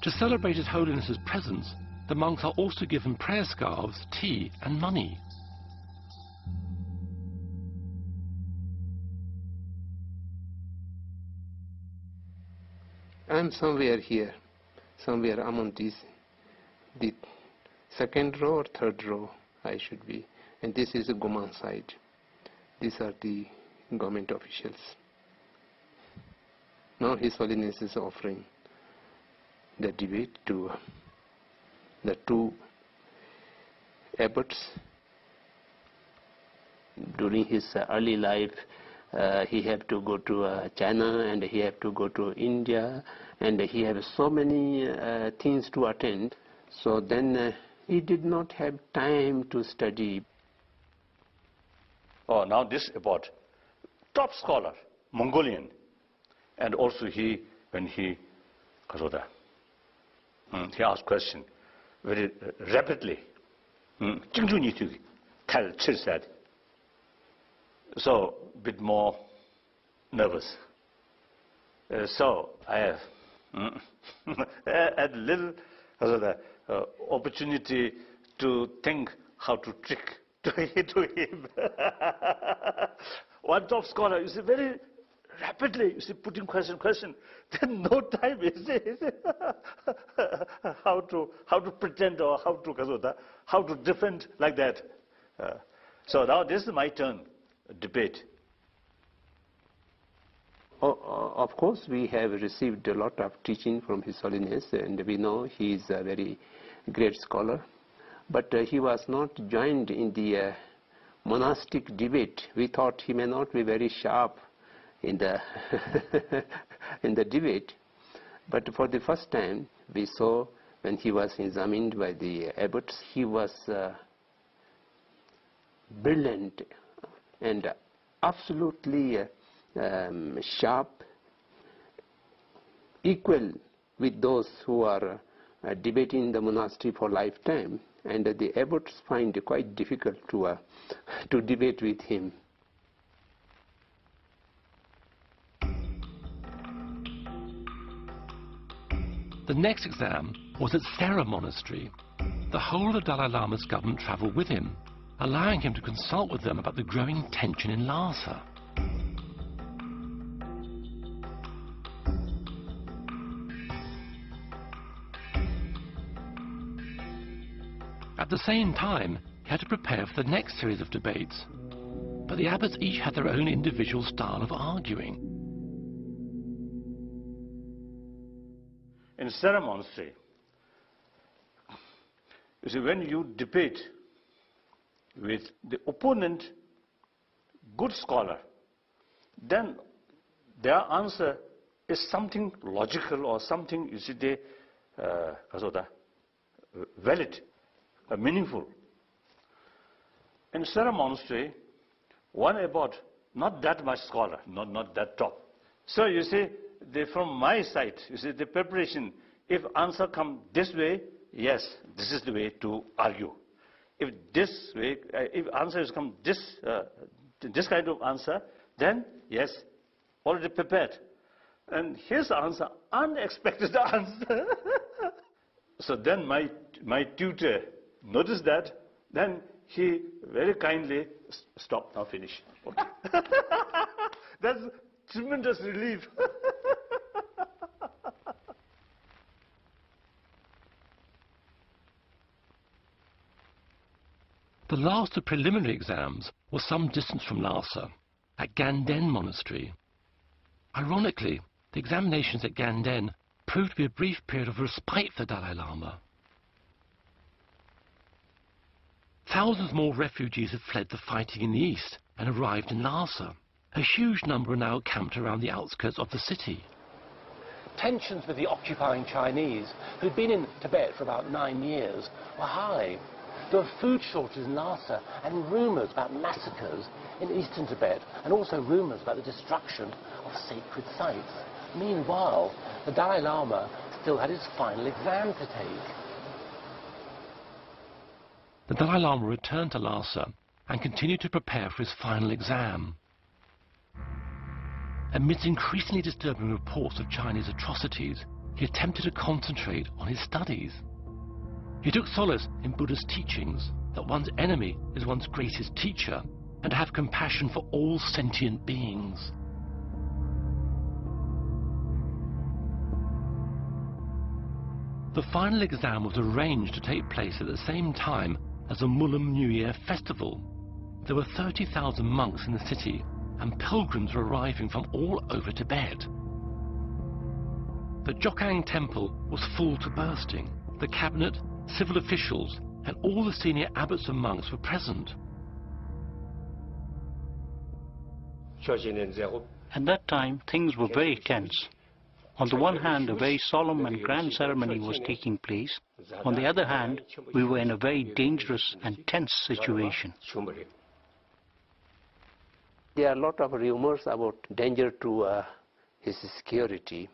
To celebrate His Holiness's presence, the monks are also given prayer scarves, tea and money. I am somewhere here, somewhere among these, the second row or third row I should be, and this is the Goman side. These are the government officials. Now His Holiness is offering the debate to the 2 abbots. During his early life, he had to go to China, and he had to go to India, and he had so many things to attend. So then he did not have time to study. Oh, now this abbot, top scholar, Mongolian, and also when he asked question very rapidly. So, a bit more nervous. So, I have had little opportunity to think how to trick to him. One top scholar, you see, very rapidly, you see, putting question, then no time, you see, how to pretend or how to defend like that. So now this is my turn, debate. Of course, we have received a lot of teaching from His Holiness, and we know he is a very great scholar. But he was not joined in the monastic debate. We thought he may not be very sharp in the in the debate. But for the first time, we saw when he was examined by the abbots, he was brilliant and absolutely sharp, equal with those who are debating the monastery for lifetime, and the abbots find it quite difficult to debate with him. The next exam was at Sera Monastery. The whole of the Dalai Lama's government travelled with him, allowing him to consult with them about the growing tension in Lhasa. At the same time, he had to prepare for the next series of debates, but the abbots each had their own individual style of arguing. In Sera Monastery, you see, when you debate with the opponent, good scholar, then their answer is something logical or something, you see, valid, meaningful. In Sera Monastery, one abbot, not that much scholar, not that top. So you see, from my side, you see, the preparation, if answer come this way, yes, this is the way to argue. If this way, if answer has come this kind of answer, then yes, already prepared. And his answer, unexpected answer. So then my tutor noticed that, then he very kindly, stop, now finish. Okay. That's tremendous relief. The last of the preliminary exams was some distance from Lhasa, at Ganden Monastery. Ironically, the examinations at Ganden proved to be a brief period of respite for the Dalai Lama. Thousands more refugees had fled the fighting in the east and arrived in Lhasa. A huge number are now camped around the outskirts of the city. Tensions with the occupying Chinese, who'd been in Tibet for about 9 years, were high. There were food shortages in Lhasa and rumours about massacres in eastern Tibet, and also rumours about the destruction of sacred sites. Meanwhile, the Dalai Lama still had his final exam to take. The Dalai Lama returned to Lhasa and continued to prepare for his final exam. Amidst increasingly disturbing reports of Chinese atrocities, he attempted to concentrate on his studies. He took solace in Buddha's teachings that one's enemy is one's greatest teacher, and to have compassion for all sentient beings. The final exam was arranged to take place at the same time as the Mulam New Year festival. There were 30,000 monks in the city, and pilgrims were arriving from all over Tibet. The Jokang temple was full to bursting. The cabinet, civil officials, and all the senior abbots and monks were present. At that time, things were very tense. On the one hand, a very solemn and grand ceremony was taking place. On the other hand, we were in a very dangerous and tense situation. There are a lot of rumors about danger to his security,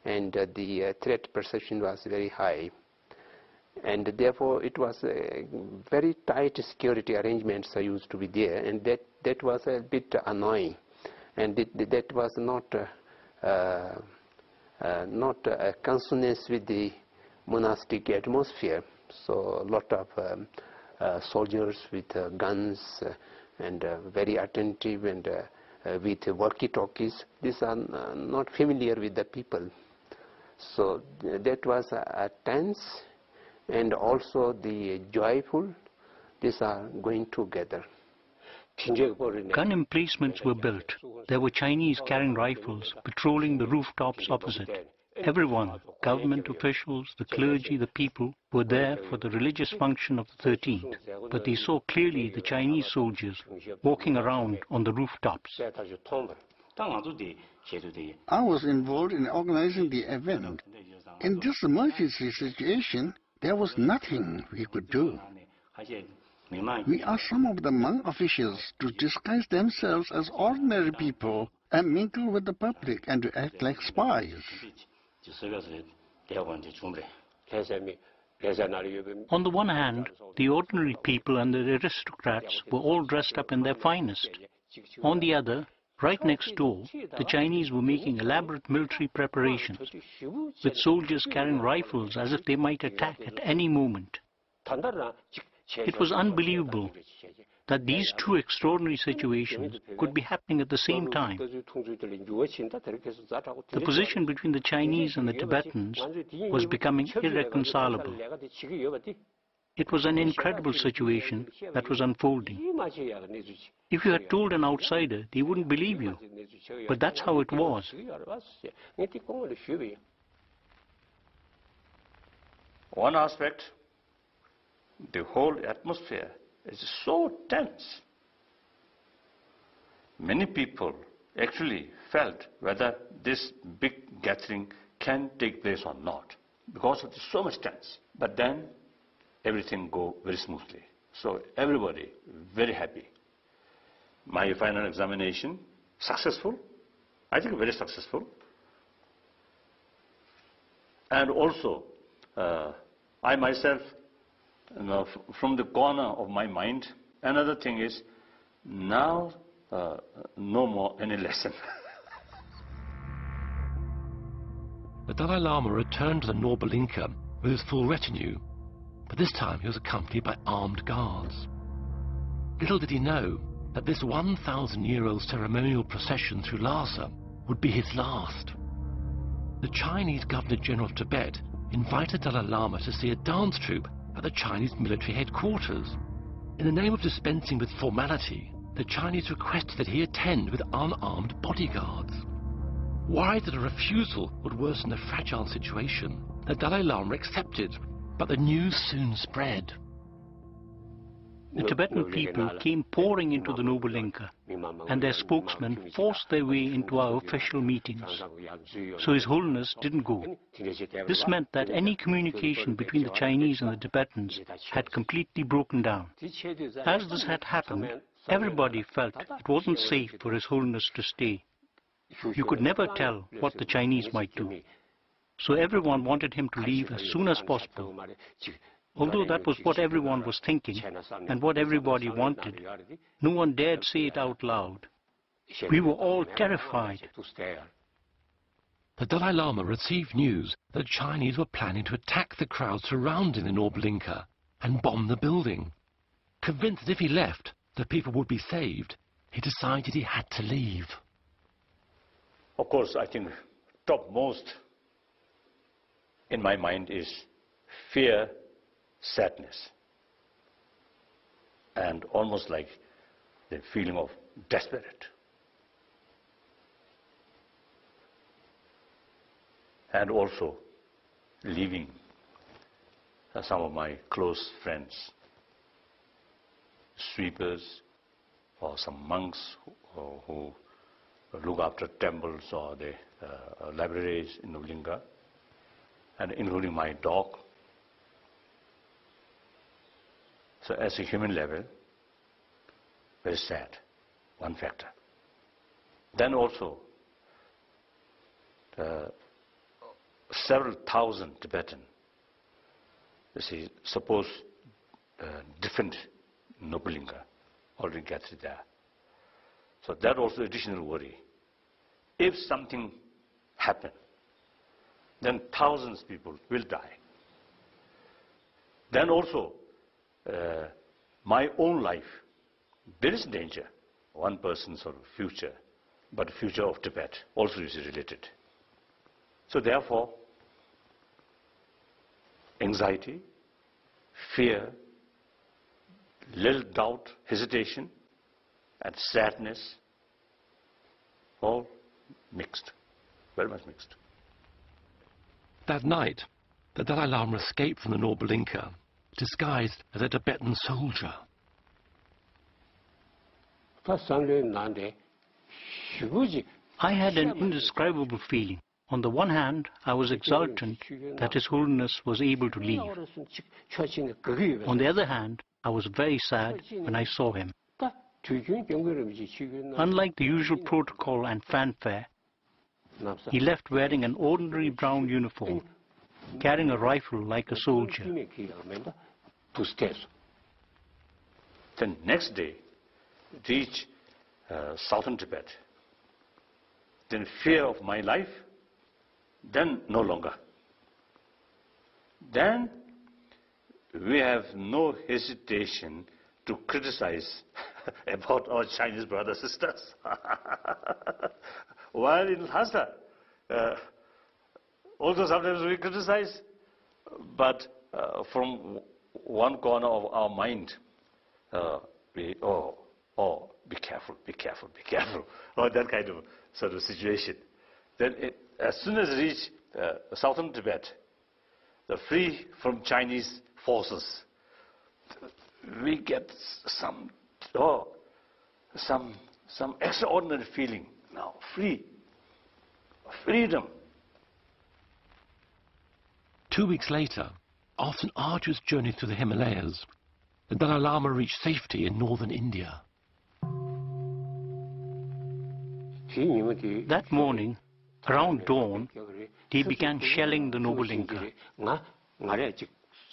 and the threat perception was very high. And therefore, it was very tight security arrangements used to be there, and that was a bit annoying. And that was not a consonance with the monastic atmosphere. So a lot of soldiers with guns and very attentive and with walkie-talkies. These are not familiar with the people. So that was a tense and also the joyful. These are going together. Gun emplacements were built. There were Chinese carrying rifles patrolling the rooftops opposite. Everyone, government officials, the clergy, the people, were there for the religious function of the 13th, but they saw clearly the Chinese soldiers walking around on the rooftops. I was involved in organizing the event. In this emergency situation, there was nothing we could do. We asked some of the Hmong officials to disguise themselves as ordinary people and mingle with the public and to act like spies. On the one hand, the ordinary people and the aristocrats were all dressed up in their finest. On the other, right next door, the Chinese were making elaborate military preparations, with soldiers carrying rifles as if they might attack at any moment. It was unbelievable that these two extraordinary situations could be happening at the same time. The position between the Chinese and the Tibetans was becoming irreconcilable. It was an incredible situation that was unfolding. If you had told an outsider, they wouldn't believe you. But that's how it was. One aspect, the whole atmosphere is so tense. Many people actually felt whether this big gathering can take place or not, because of so much tense. But then everything go very smoothly. So everybody very happy. My final examination, successful. I think very successful. And also, I myself, from the corner of my mind, another thing is, now no more any lesson. The Dalai Lama returned to the Noble Inca with his full retinue, but this time he was accompanied by armed guards. Little did he know that this 1,000-year-old ceremonial procession through Lhasa would be his last. The Chinese Governor-General of Tibet invited Dalai Lama to see a dance troupe at the Chinese military headquarters. In the name of dispensing with formality, the Chinese requested that he attend with unarmed bodyguards. Worried that a refusal would worsen the fragile situation, the Dalai Lama accepted, but the news soon spread. The Tibetan people came pouring into the Noble Inca, and their spokesmen forced their way into our official meetings. So His Holiness didn't go. This meant that any communication between the Chinese and the Tibetans had completely broken down. As this had happened, everybody felt it wasn't safe for His Holiness to stay. You could never tell what the Chinese might do. So everyone wanted him to leave as soon as possible. Although that was what everyone was thinking and what everybody wanted, no one dared say it out loud. We were all terrified. The Dalai Lama received news that the Chinese were planning to attack the crowd surrounding the Noble Inca and bomb the building. Convinced that if he left, the people would be saved, he decided he had to leave. Of course, I think topmost in my mind is fear, sadness, and almost like the feeling of desperate. And also leaving some of my close friends, sweepers, or some monks who look after temples or the libraries in Noble Inca, and including my dog. So as a human level, very sad, one factor. Then also, several thousand Tibetan, you see, suppose different Noble Inca already gathered there. So that also additional worry. If something happens, then thousands of people will die. Then also, my own life, there is danger. One person's sort of future, but the future of Tibet also is related. So therefore, anxiety, fear, little doubt, hesitation, and sadness, all mixed, very much mixed. That night, the Dalai Lama escaped from the noble Inca, disguised as a Tibetan soldier. I had an indescribable feeling. On the one hand, I was exultant that His Holiness was able to leave. On the other hand, I was very sad when I saw him. Unlike the usual protocol and fanfare, he left wearing an ordinary brown uniform, carrying a rifle like a soldier. The next day, reached southern Tibet. Then fear of my life, then no longer. Then we have no hesitation to criticize about our Chinese brothers and sisters. While in Lhasa, also sometimes we criticize, but from one corner of our mind, we, be careful, be careful, be careful, or that kind of sort of situation. Then as soon as we reach southern Tibet, free from Chinese forces, we get some extraordinary feeling. Now, freedom. 2 weeks later, after an arduous journey through the Himalayas, the Dalai Lama reached safety in northern India. That morning, around dawn, they began shelling the noble Inca.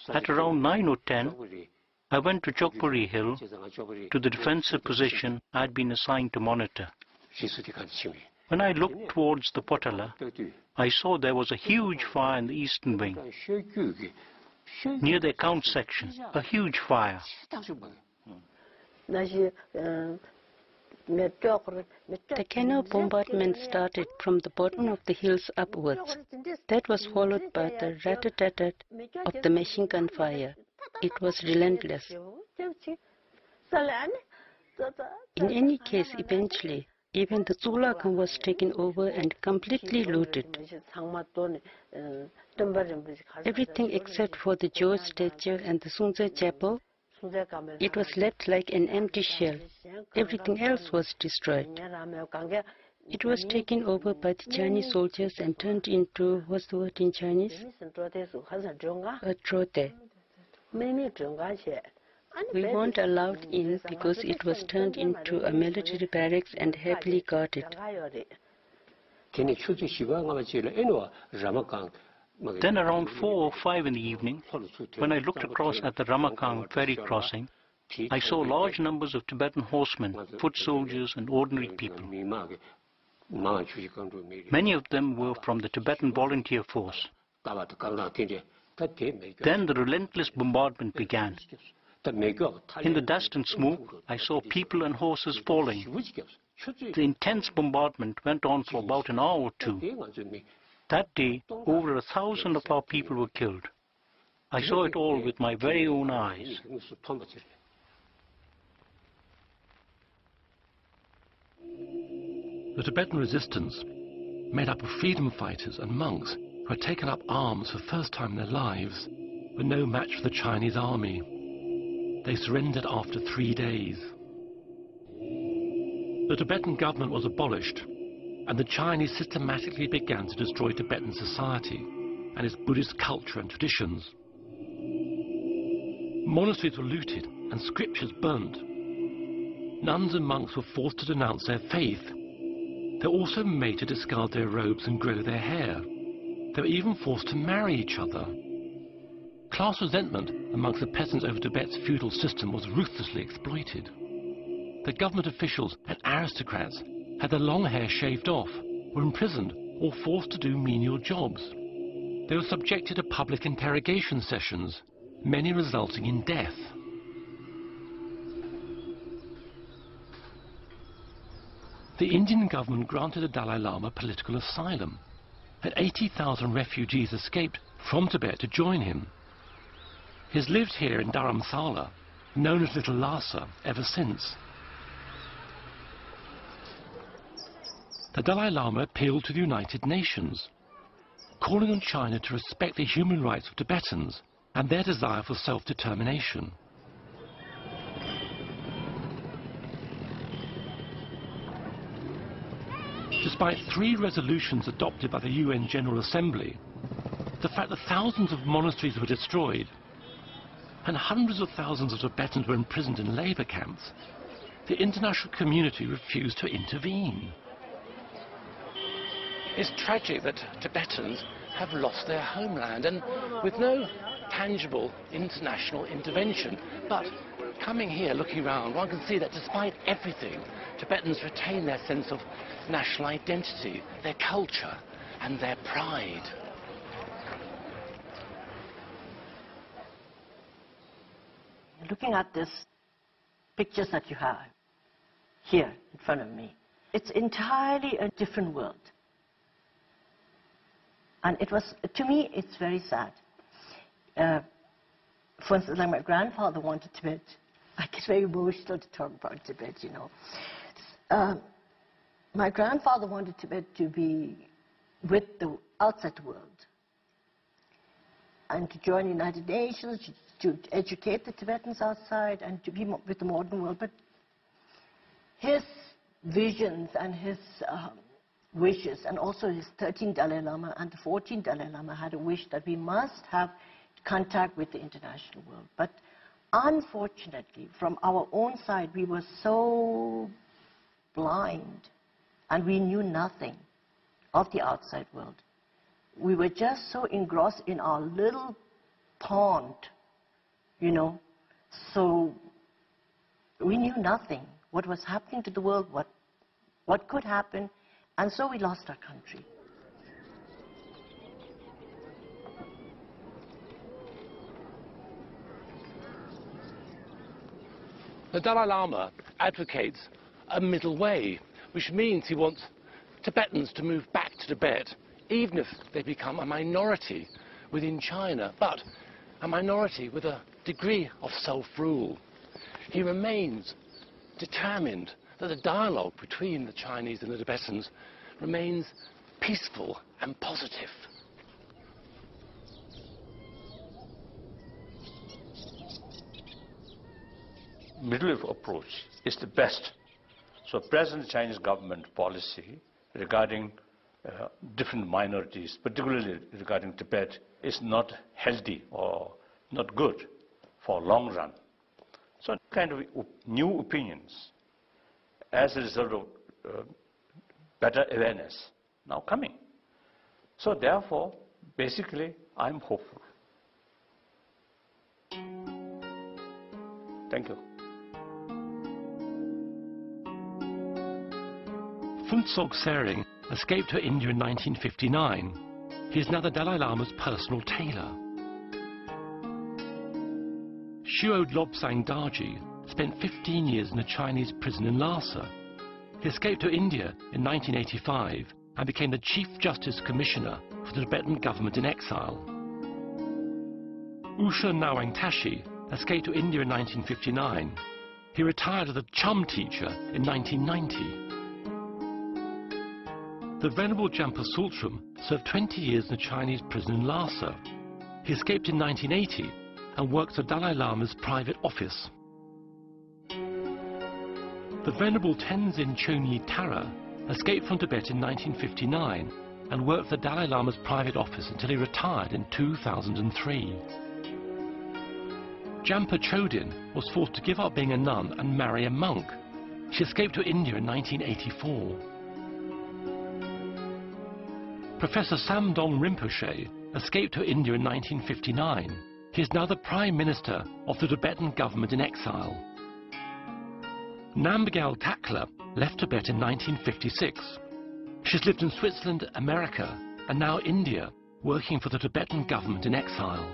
At around 9 or 10, I went to Chokpuri Hill, to the defensive position I had been assigned to monitor. When I looked towards the Potala, I saw there was a huge fire in the eastern wing. Near the account section, a huge fire. The canal bombardment started from the bottom of the hills upwards. That was followed by the rat-a-tat-tat of the machine gun fire. It was relentless. In any case, eventually, even the Zulakan was taken over and completely looted. Everything except for the George statue and the Sunja chapel, it was left like an empty shell. Everything else was destroyed. It was taken over by the Chinese soldiers and turned into, what's the word in Chinese? A trote. We weren't allowed in because it was turned into a military barracks and heavily guarded. Then around 4 or 5 in the evening, when I looked across at the Ramakang ferry crossing, I saw large numbers of Tibetan horsemen, foot soldiers and ordinary people. Many of them were from the Tibetan volunteer force. Then the relentless bombardment began. In the dust and smoke, I saw people and horses falling. The intense bombardment went on for about an hour or two. That day, over 1,000 of our people were killed. I saw it all with my very own eyes. The Tibetan resistance, made up of freedom fighters and monks who had taken up arms for the first time in their lives, were no match for the Chinese army. They surrendered after 3 days. The Tibetan government was abolished, and the Chinese systematically began to destroy Tibetan society and its Buddhist culture and traditions. Monasteries were looted and scriptures burnt. Nuns and monks were forced to denounce their faith. They were also made to discard their robes and grow their hair. They were even forced to marry each other. Class resentment amongst the peasants over Tibet's feudal system was ruthlessly exploited. The government officials and aristocrats had their long hair shaved off, were imprisoned or forced to do menial jobs. They were subjected to public interrogation sessions, many resulting in death. The Indian government granted the Dalai Lama political asylum, and 80,000 refugees escaped from Tibet to join him. He has lived here in Dharamsala, known as Little Lhasa, ever since. the Dalai Lama appealed to the United Nations, calling on China to respect the human rights of Tibetans and their desire for self-determination. Despite 3 resolutions adopted by the UN General Assembly, the fact that thousands of monasteries were destroyed and hundreds of thousands of Tibetans were imprisoned in labour camps, the international community refused to intervene. It's tragic that Tibetans have lost their homeland, and with no tangible international intervention. But coming here, looking around, one can see that despite everything, Tibetans retain their sense of national identity, their culture and their pride. Looking at this pictures that you have here in front of me, it's entirely a different world. And it was, to me, it's very sad. For instance, like my grandfather wanted Tibet. I get very emotional to talk about Tibet, you know. My grandfather wanted Tibet to be with the outside world and to join the United Nations, to educate the Tibetans outside and to be with the modern world. But his visions and his wishes, and also his 13th Dalai Lama and the 14th Dalai Lama had a wish that we must have contact with the international world. But unfortunately, from our own side, we were so blind and we knew nothing of the outside world. We were just so engrossed in our little pond, you know, so we knew nothing, what was happening to the world, what could happen, and so we lost our country. The Dalai Lama advocates a middle way, which means he wants Tibetans to move back to Tibet, even if they become a minority within China, but a minority with a degree of self-rule. He remains determined that the dialogue between the Chinese and the Tibetans remains peaceful and positive. Middle approach is the best. So present Chinese government policy regarding different minorities, particularly regarding Tibet, is not healthy or not good for long run. So kind of new opinions as a result of better awareness now coming. So therefore, basically, I'm hopeful. Thank you. Phut Sering escaped to India in 1959. He is now the Dalai Lama's personal tailor. Shuo Lobsang Darji spent 15 years in a Chinese prison in Lhasa. He escaped to India in 1985 and became the Chief Justice Commissioner for the Tibetan government in exile. Usha Nawang Tashi escaped to India in 1959. He retired as a chum teacher in 1990. The Venerable Jampa Sultram served 20 years in a Chinese prison in Lhasa. He escaped in 1980 and worked at Dalai Lama's private office. The Venerable Tenzin Chonyi Tara escaped from Tibet in 1959 and worked at the Dalai Lama's private office until he retired in 2003. Jampa Chodin was forced to give up being a nun and marry a monk. She escaped to India in 1984. Professor Samdong Rinpoche escaped to India in 1959. He is now the Prime Minister of the Tibetan government in exile. Namgyal Takla left Tibet in 1956. She's lived in Switzerland, America, and now India, working for the Tibetan government in exile.